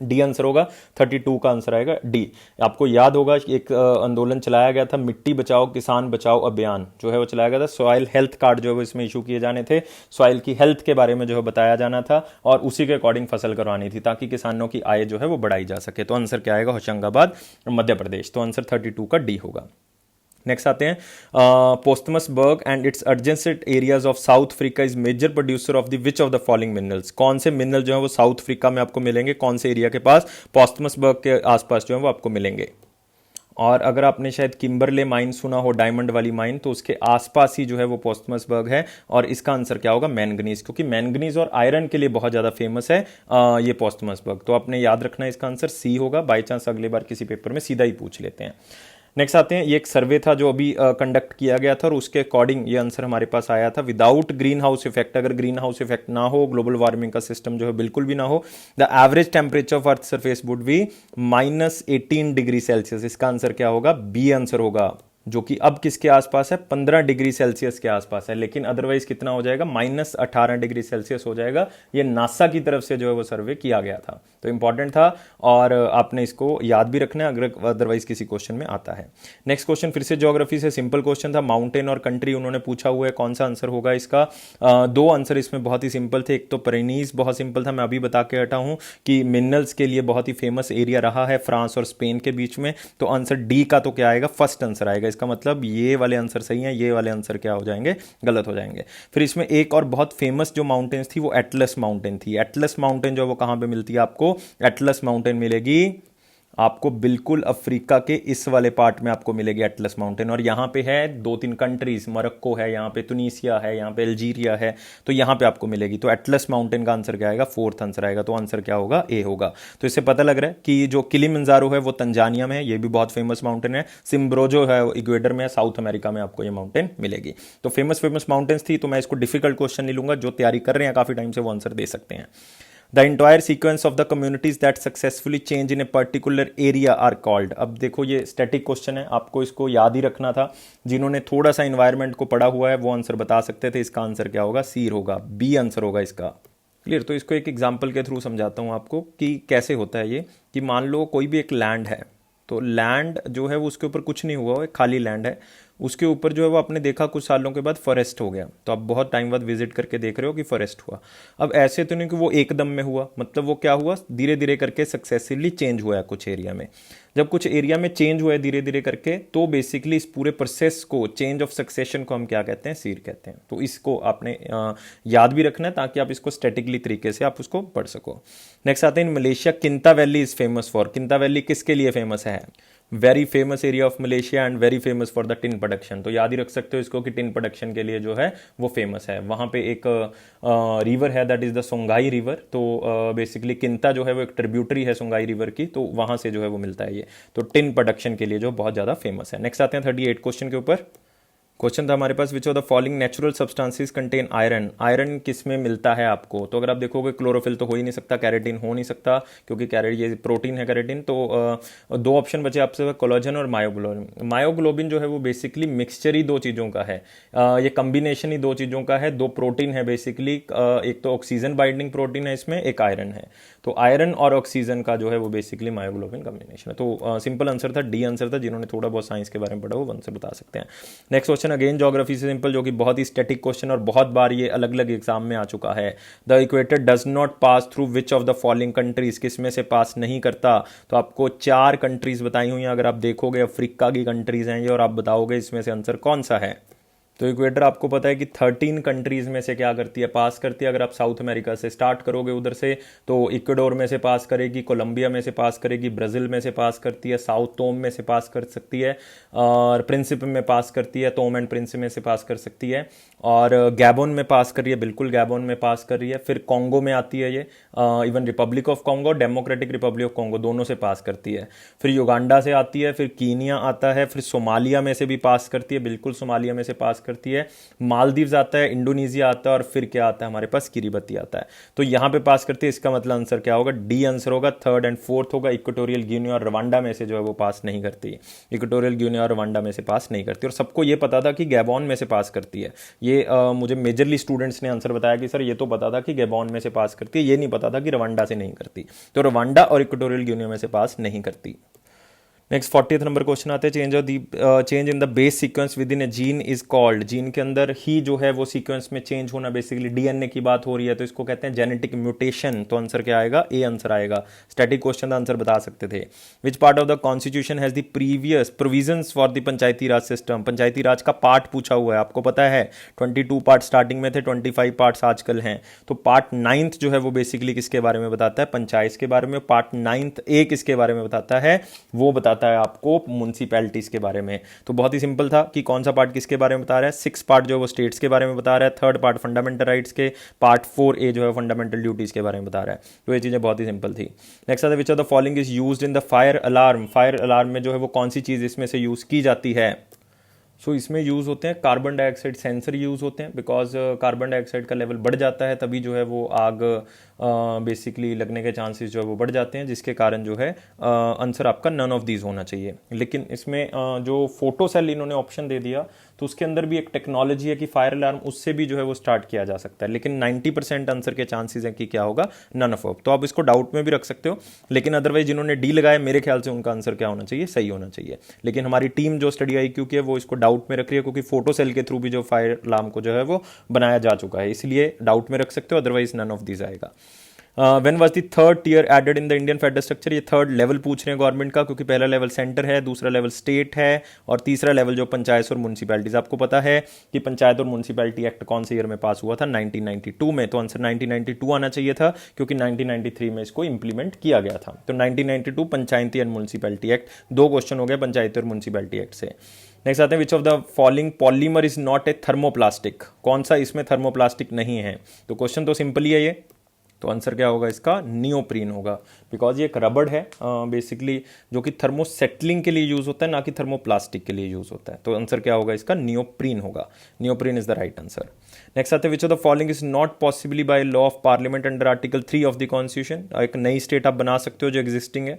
डी आंसर होगा। 32 का आंसर आएगा डी। आपको याद होगा कि एक आंदोलन चलाया गया था, मिट्टी बचाओ किसान बचाओ अभियान जो है वो चलाया गया था। सॉइल हेल्थ कार्ड जो है वो इसमें इशू किए जाने थे, सॉइल की हेल्थ के बारे में जो है बताया जाना था, और उसी के अकॉर्डिंग फसल करवानी थी, ताकि किसानों की आय जो है वो बढ़ाई जा सके। तो आंसर क्या आएगा, होशंगाबाद मध्य प्रदेश। तो आंसर 32 का डी होगा। नेक्स्ट आते हैं, Postmasburg and its adjacent areas of South Africa is major producer of the which of the following minerals. कौन से मिनरल जो है वो साउथ अफ्रीका में आपको मिलेंगे, कौन से एरिया के पास, पोस्टमसबर्ग के आसपास जो है वो आपको मिलेंगे। और अगर आपने शायद किम्बरले माइन सुना हो, डायमंड वाली माइन, तो उसके आसपास ही जो है वो पोस्टमसबर्ग है। और इसका आंसर क्या होगा, मैंगनीज, क्योंकि मैंगनीज और आयरन के लिए बहुत ज़्यादा फेमस है ये पोस्टमसबर्ग। तो आपने याद रखना है, इसका आंसर सी होगा। बाई चांस अगली बार किसी पेपर में सीधा ही पूछ लेते हैं। नेक्स्ट आते हैं, ये एक सर्वे था जो अभी कंडक्ट किया गया था, और उसके अकॉर्डिंग ये आंसर हमारे पास आया था, विदाउट ग्रीन हाउस इफेक्ट, अगर ग्रीन हाउस इफेक्ट ना हो, ग्लोबल वार्मिंग का सिस्टम जो है बिल्कुल भी ना हो, the average temperature of earth surface would be -18 degree Celsius. इसका आंसर क्या होगा, बी आंसर होगा, जो कि अब किसके आसपास है, 15 डिग्री सेल्सियस के आसपास है। लेकिन अदरवाइज कितना हो जाएगा, -18 डिग्री सेल्सियस हो जाएगा। ये नासा की तरफ से जो है वो सर्वे किया गया था, तो इंपॉर्टेंट था, और आपने इसको याद भी रखना है अगर अदरवाइज किसी क्वेश्चन में आता है। नेक्स्ट क्वेश्चन फिर से ज्योग्राफी से, सिंपल क्वेश्चन था, माउंटेन और कंट्री उन्होंने पूछा हुआ है, कौन सा आंसर होगा इसका। 2 आंसर इसमें बहुत ही सिंपल थे। एक तो पेरेनीज बहुत सिंपल था, मैं अभी बता के हटा हूँ कि मिनरल्स के लिए बहुत ही फेमस एरिया रहा है फ्रांस और स्पेन के बीच में। तो आंसर डी का तो क्या आएगा, फर्स्ट आंसर आएगा। इसका मतलब ये वाले आंसर सही हैं, ये वाले आंसर क्या हो जाएंगे, गलत हो जाएंगे। फिर इसमें एक और बहुत फेमस जो माउंटेन्स थी वो एटलस माउंटेन थी। एटलस माउंटेन जो वो कहाँ पे मिलती है आपको, एटलस माउंटेन मिलेगी आपको बिल्कुल अफ्रीका के इस वाले पार्ट में आपको मिलेगी एटलस माउंटेन। और यहाँ पे है 2-3 कंट्रीज, मोरक्को है, यहाँ पे तुनीसिया है, यहाँ पे अल्जीरिया है, तो यहाँ पे आपको मिलेगी। तो एटलस माउंटेन का आंसर क्या आएगा, 4th आंसर आएगा। तो आंसर क्या होगा, ए होगा। तो इससे पता लग रहा है कि जो किलिमंजारो है वो तंजानिया में है, ये भी बहुत फेमस माउंटेन है। सिम्ब्रोजो है इक्वेडर में, साउथ अमेरिका में आपको ये माउंटेन मिलेगी। तो फेमस माउंटेन्स थी, तो मैं इसको डिफिकल्ट क्वेश्चन नहीं लूंगा, जो तैयारी कर रहे हैं काफी टाइम से वो आंसर दे सकते हैं। The entire sequence of the communities that successfully change in a particular area are called। अब देखो ये स्टैटिक क्वेश्चन है, आपको इसको याद ही रखना था। जिन्होंने थोड़ा सा इन्वायरमेंट को पढ़ा हुआ है वो आंसर बता सकते थे। इसका आंसर क्या होगा, सी होगा, बी आंसर होगा इसका। क्लियर। तो इसको एक एग्जाम्पल के थ्रू समझाता हूँ आपको कि कैसे होता है ये, कि मान लो कोई भी एक लैंड है, तो लैंड जो है वो उसके ऊपर कुछ नहीं हुआ, वो एक खाली लैंड है, उसके ऊपर जो है वो आपने देखा कुछ सालों के बाद फॉरेस्ट हो गया। तो आप बहुत टाइम बाद विजिट करके देख रहे हो कि फॉरेस्ट हुआ। अब ऐसे तो नहीं कि वो एकदम में हुआ, मतलब वो क्या हुआ, धीरे धीरे करके सक्सेसिवली चेंज हुआ है कुछ एरिया में। जब कुछ एरिया में चेंज हुआ है धीरे धीरे करके, तो बेसिकली इस पूरे प्रोसेस को, चेंज ऑफ सक्सेशन को हम क्या कहते हैं, सीर कहते हैं। तो इसको आपने याद भी रखना है ताकि आप इसको स्टैटिकली तरीके से आप उसको पढ़ सको। नेक्स्ट आते हैं, Malaysia Kinta valley is famous for. Kinta valley किसके लिए फेमस है, very famous area of Malaysia and very famous for the tin production. तो याद ही रख सकते हो इसको कि टिन प्रोडक्शन के लिए जो है वो फेमस है। वहाँ पे एक रिवर है दैट इज़ द सोंगाई रिवर। तो बेसिकली किंता जो है वो एक ट्रिब्यूटरी है सोंगाई रिवर की, तो वहाँ से जो है वो मिलता है ये। तो टिन प्रोडक्शन के लिए जो बहुत ज़्यादा फेमस है। नेक्स्ट आते हैं 38 क्वेश्चन के ऊपर। क्वेश्चन था हमारे पास, which of the following natural substances contain iron. Iron किस में मिलता है आपको? तो अगर आप देखोगे क्लोरोफिल तो हो ही नहीं सकता, कैरेटिन हो नहीं सकता क्योंकि ये प्रोटीन है कैरेटिन। तो दो ऑप्शन बचे आपसे, कोलेजन और मायोग्लोबिन। मायोग्लोबिन जो है वो बेसिकली मिक्सचर ही दो चीज़ों का है, ये कम्बिनेशन ही दो चीज़ों का है। दो प्रोटीन है बेसिकली, एक तो ऑक्सीजन बाइंडिंग प्रोटीन है इसमें, एक आयरन है। तो आयरन और ऑक्सीजन का जो है वो बेसिकली मायोग्लोबिन कम्बिनेशन है। तो सिंपल आंसर था, डी आंसर था। जिन्होंने थोड़ा बहुत साइंस के बारे में पढ़ा वो आंसर बता सकते हैं। नेक्स्ट क्वेश्चन अगेन ज्योग्राफी से सिंपल, जो कि बहुत ही स्टैटिक क्वेश्चन और बहुत बार ये अलग अलग एग्जाम में आ चुका है। The equator does not pass through which of the following countries, किस में से पास नहीं करता? तो आपको 4 कंट्रीज बताई हुई हैं। अगर आप देखोगे अफ्रीका की कंट्रीज हैं ये, और आप बताओगे इसमें से आंसर कौन सा है। तो इक्वेटर आपको पता है कि 13 कंट्रीज में से क्या करती है, पास करती है। अगर आप साउथ अमेरिका से स्टार्ट करोगे उधर से, तो इक्वाडोर में से पास करेगी, कोलंबिया में से पास करेगी, ब्राज़ील में से पास करती है, साउथ तोम में से पास कर सकती है, और प्रिंसिप में पास करती है, तोम एंड प्रिंसिप में से पास कर सकती है, और गैबोन में पास कर रही है, बिल्कुल गैबोन में पास कर रही है। फिर कॉन्गो में आती है ये, even Republic of Congo, democratic Republic of Congo, दोनों से पास करती है। फिर युगांडा से आती है, फिर कीनिया आता है, फिर सोमालिया में से भी पास करती है, बिल्कुल सोमालिया में से पास करती है। मालदीव्स आता है, इंडोनेशिया आता है, और फिर क्या आता है हमारे पास, किरिबती आता है। तो यहां पे पास करती है। इसका मतलब आंसर क्या होगा, डी आंसर होगा। थर्ड एंड फोर्थ होगा, इक्वेटोरियल गिनी और रवांडा में से जो है वो पास नहीं करती। इक्वेटोरियल गिनी और रवांडा में से पास नहीं करती। और सबको ये पता था कि गैबोन में से पास करती है। ये मुझे मेजरली स्टूडेंट्स ने आंसर बताया कि सर ये तो पता था कि गैबोन में से पास करती है, ये नहीं पता था कि रवांडा से नहीं करती। तो रवांडा और इक्वेटोरियल गिनी में से पास नहीं करती। नेक्स्ट 40th नंबर क्वेश्चन आते हैं, change in the base sequence with in A gene is called. Gene के अंदर ही जो है वो सीक्वेंस में चेंज होना, बेसिकली डीएनए की बात हो रही है, तो इसको कहते हैं जेनेटिक म्यूटेशन। तो आंसर क्या आएगा, ए आंसर आएगा। स्टैटिक क्वेश्चन का आंसर बता सकते थे। Which part of the constitution has the previous provisions for the Panchayati Raj system. Panchayati Raj का पार्ट पूछा हुआ है, आपको पता है 22 पार्ट स्टार्टिंग में थे, 25 पार्ट्स आजकल हैं। तो पार्ट 9th जो है वो बेसिकली किसके बारे में बताता है, पंचायत के बारे में। पार्ट 9th ए किसके बारे में बताता है, वो बताता है आपको म्युनिसिपैलिटीज के बारे में। तो बहुत ही सिंपल था कि कौन सा पार्ट किसके बारे में बता रहा है। 6 पार्ट जो है वो स्टेट्स के बारे में बता रहा है, 3rd पार्ट फंडामेंटल राइट्स के, पार्ट 4A जो है फंडामेंटल ड्यूटीज के बारे में बता रहा है। तो ये चीजें बहुत ही सिंपल थी। नेक्स्ट आता है, which of the following is used in the fire alarm. Fire alarm में जो है वो कौन सी चीज इसमें से यूज की जाती है। सो इसमें यूज़ होते हैं कार्बन डाइऑक्साइड सेंसर यूज़ होते हैं, बिकॉज कार्बन डाइऑक्साइड का लेवल बढ़ जाता है, तभी जो है वो आग बेसिकली लगने के चांसेस जो है वो बढ़ जाते हैं, जिसके कारण जो है आंसर आपका नन ऑफ दीज होना चाहिए। लेकिन इसमें जो फोटो सेल इन्होंने ऑप्शन दे दिया, तो उसके अंदर भी एक टेक्नोलॉजी है कि फायर अलार्म उससे भी जो है वो स्टार्ट किया जा सकता है, लेकिन 90% आंसर के चांसेस हैं कि क्या होगा, नन ऑफ। तो आप इसको डाउट में भी रख सकते हो, लेकिन अदरवाइज जिन्होंने डी लगाया मेरे ख्याल से उनका आंसर क्या होना चाहिए, सही होना चाहिए। लेकिन हमारी टीम जो स्टडी आई क्योंकि वो इसको डाउट में रख रही है, क्योंकि फोटो सेल के थ्रू भी जो फायर अलार्म को जो है वो बनाया जा चुका है, इसलिए डाउट में रख सकते हो, अदरवाइज नन ऑफ दिस आएगा। When was the 3rd tier added in the Indian federal structure. ये 3rd लेवल पूछ रहे हैं गवर्नमेंट का, क्योंकि पहला लेवल सेंटर है, दूसरा लेवल स्टेट है, और तीसरा लेवल जो पंचायत और म्यूनिसिपैलिटीज। आपको पता है कि पंचायत और म्यूनिसिपैलिटी एक्ट कौन से ईयर में पास हुआ था, 1992 में। तो आंसर 1992 आना चाहिए था, क्योंकि 1993 में इसको इंप्लीमेंट किया गया था। तो 1992 पंचायती एंड म्यूनिसिपैलिटी एक्ट। 2 क्वेश्चन हो गए पंचायती और म्यूनिसिपैलिटी एक्ट से। नेक्स्ट आते हैं, which of the following polymer is not a thermoplastic. कौन सा इसमें थर्मोप्लास्टिक नहीं है। तो क्वेश्चन तो सिंपल ही है ये, तो आंसर क्या होगा इसका, नियोप्रीन होगा, बिकॉज ये एक रबड़ है बेसिकली जो कि थर्मोसेटलिंग के लिए यूज होता है, ना कि थर्मोप्लास्टिक के लिए यूज होता है। तो आंसर क्या होगा इसका, नियोप्रीन होगा। Neoprene is the right answer. Next आते हैं, which of the following is not possibly by law of parliament under article 3 of the constitution. एक नई स्टेट आप बना सकते हो जो एग्जिस्टिंग है।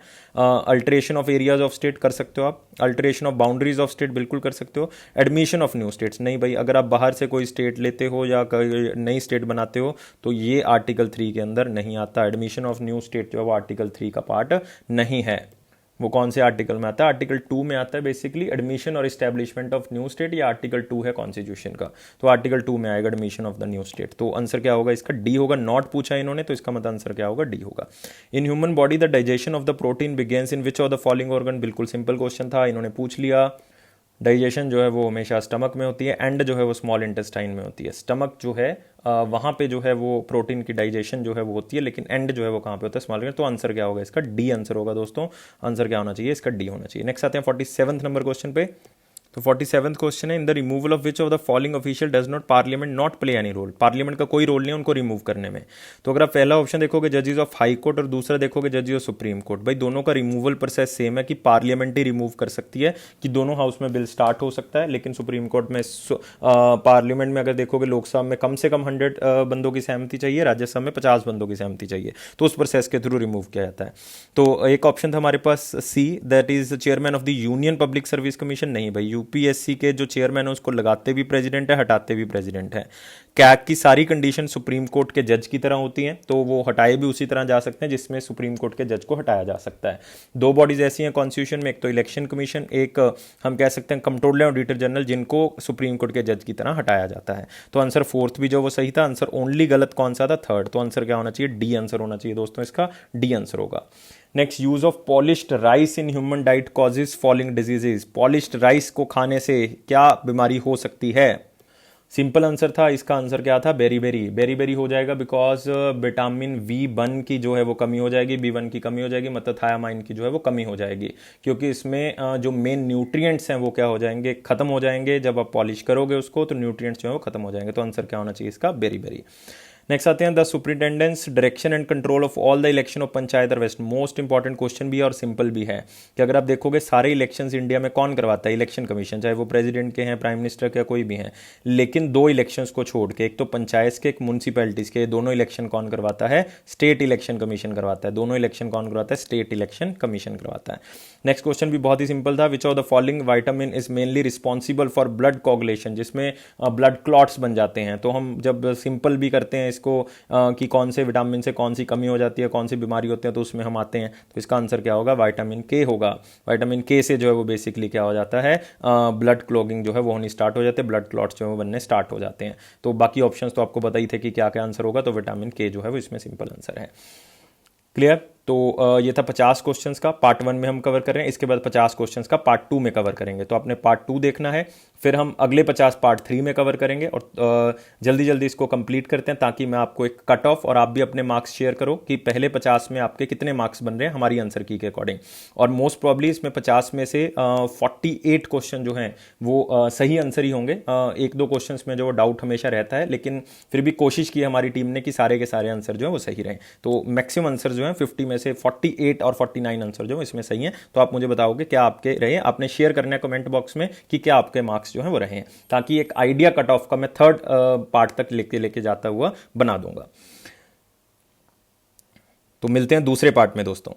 Alteration of areas of state कर सकते हो आप, alteration of boundaries of state बिल्कुल कर सकते हो, एडमिशन ऑफ न्यू स्टेट्स नहीं भाई। अगर आप बाहर से कोई स्टेट लेते हो या नई स्टेट बनाते हो तो ये आर्टिकल 3 के अंदर नहीं आता। एडमिशन ऑफ न्यू स्टेट जो है वो आर्टिकल 3 का पार्ट नहीं है। वो कौन से आर्टिकल में आता है, आर्टिकल 2 में आता है बेसिकली, एडमिशन और इस्टेब्लिशमेंट ऑफ न्यू स्टेट। या आर्टिकल 2 है कॉन्स्टिट्यूशन का, तो आर्टिकल 2 में आएगा admission of the new state. तो आंसर क्या होगा इसका, डी होगा। नॉट पूछा इन्होंने, तो इसका मतलब आंसर क्या होगा, डी होगा। In human body the digestion of the protein begins in which of the following organ. बिल्कुल सिंपल क्वेश्चन था, इन्होंने पूछ लिया। डाइजेशन जो है वो हमेशा स्टमक में होती है, एंड जो है वो स्मॉल इंटेस्टाइन में होती है। स्टमक जो है वहाँ पे जो है वो प्रोटीन की डाइजेशन जो है वो होती है, लेकिन एंड जो है वो कहाँ पे होता है, स्मॉल। तो आंसर क्या होगा इसका, डी आंसर होगा दोस्तों। आंसर क्या होना चाहिए इसका, डी होना चाहिए। नेक्स्ट आते हैं 47 नंबर क्वेश्चन पे। तो 47th क्वेश्चन है, in the removal of which of the following official does not parliament not play any role. Parliament का कोई रोल नहीं है उनको रिमूव करने में। तो अगर आप पहला ऑप्शन देखोगे जजेस ऑफ हाई कोर्ट और दूसरा देखोगे जजेस ऑफ सुप्रीम कोर्ट, भाई दोनों का रिमूवल प्रोसेस सेम है कि पार्लियामेंट ही रिमूव कर सकती है, कि दोनों हाउस में बिल स्टार्ट हो सकता है, लेकिन सुप्रीम कोर्ट में पार्लियामेंट में अगर देखोगे लोकसभा में कम से कम 100 बंदों की सहमति चाहिए, राज्यसभा में 50 बंदों की सहमति चाहिए, तो उस प्रोसेस के थ्रू रिमूव किया जाता है। तो एक ऑप्शन था हमारे पास c, that is chairman of the union public service commission. नहीं भाई, यूपीएससी के जो चेयरमैन है उसको लगाते भी प्रेसिडेंट है, हटाते भी प्रेसिडेंट है। कैग की सारी कंडीशन सुप्रीम कोर्ट के जज की तरह होती हैं, तो वो हटाए भी उसी तरह जा सकते हैं जिसमें सुप्रीम कोर्ट के जज को हटाया जा सकता है। दो बॉडीज ऐसी हैं कॉन्स्टिट्यूशन में, एक तो इलेक्शन कमीशन, एक हम कह सकते हैं कंट्रोलर ऑडिटर जनरल, जिनको सुप्रीम कोर्ट के जज की तरह हटाया जाता है। तो आंसर फोर्थ भी जो वो सही था, आंसर ओनली गलत कौन सा था, थर्ड। तो आंसर क्या होना चाहिए, डी आंसर होना चाहिए दोस्तों, इसका डी आंसर होगा। Next, use of polished rice in human diet causes following diseases. Polished rice को खाने से क्या बीमारी हो सकती है? सिंपल आंसर था इसका, आंसर क्या था, बेरी बेरी। बेरी बेरी हो जाएगा बिकॉज विटामिन V1 की जो है वो कमी हो जाएगी, B1 की कमी हो जाएगी, मतलब थायामाइन की जो है वो कमी हो जाएगी, क्योंकि इसमें जो मेन न्यूट्रिएंट्स हैं वो क्या हो जाएंगे, खत्म हो जाएंगे। जब आप पॉलिश करोगे उसको तो न्यूट्रिएंट्स जो है वो खत्म हो जाएंगे। तो आंसर क्या होना चाहिए इसका, बेरी बेरी। नेक्स्ट आते हैं, the superintendence direction and control of all the election of panchayat और वेस्ट। मोस्ट इंपॉर्टेंट क्वेश्चन भी है और सिंपल भी है कि अगर आप देखोगे सारे इलेक्शंस इंडिया में कौन करवाता है, इलेक्शन कमीशन, चाहे वो प्रेसिडेंट के हैं, प्राइम मिनिस्टर के, कोई भी हैं। लेकिन दो इलेक्शंस को छोड़ के, एक तो पंचायत के, एक म्यूनसिपैलिटीज के, दोनों इलेक्शन कौन करवाता है, स्टेट इलेक्शन कमीशन करवाता है। दोनों इलेक्शन कौन करवाता है, स्टेट इलेक्शन कमीशन करवाता है। नेक्स्ट क्वेश्चन भी बहुत ही सिंपल था, विच of the following vitamin is mainly responsible for blood coagulation, जिसमें ब्लड क्लॉट्स बन जाते हैं। तो हम जब सिंपल भी करते हैं इसको कि कौन से विटामिन से कौन सी कमी हो जाती है, कौन सी बीमारी होती है, तो उसमें हम आते हैं। तो इसका आंसर क्या होगा, विटामिन के होगा। विटामिन के से जो है वो बेसिकली क्या हो जाता है, ब्लड क्लॉगिंग जो है वो होनी स्टार्ट हो जाते हैं, ब्लड क्लॉट्स जो है वो बनने स्टार्ट हो जाते हैं। तो बाकी ऑप्शंस तो आपको पता ही थे कि क्या क्या आंसर होगा, तो विटामिन के जो है वो इसमें सिंपल आंसर है। क्लियर? तो ये था 50 क्वेश्चंस का, पार्ट 1 में हम कवर कर रहे हैं। इसके बाद 50 क्वेश्चंस का पार्ट 2 में कवर करेंगे। तो आपने पार्ट 2 देखना है, फिर हम अगले 50 पार्ट 3 में कवर करेंगे। और जल्दी जल्दी इसको कंप्लीट करते हैं ताकि मैं आपको एक कट ऑफ और आप भी अपने मार्क्स शेयर करो कि पहले 50 में आपके कितने मार्क्स बन रहे हैं हमारी आंसर की के अकॉर्डिंग। और मोस्ट प्रॉब्ली इसमें 50 में से 48 क्वेश्चन जो हैं वो सही आंसर ही होंगे। एक दो क्वेश्चन में जो डाउट हमेशा रहता है, लेकिन फिर भी कोशिश की हमारी टीम ने कि सारे के सारे आंसर जो है वो सही रहें। तो मैक्सिमम आंसर जो है 50 में से 48 और 49 आंसर जो है इसमें सही हैं। तो आप मुझे बताओगे क्या आपके रहे, आपने शेयर करना है कमेंट बॉक्स में कि क्या आपके मार्क्स जो है वो रहे हैं, ताकि एक आइडिया कट ऑफ का मैं थर्ड पार्ट तक लेके जाता हुआ बना दूंगा। तो मिलते हैं दूसरे पार्ट में दोस्तों।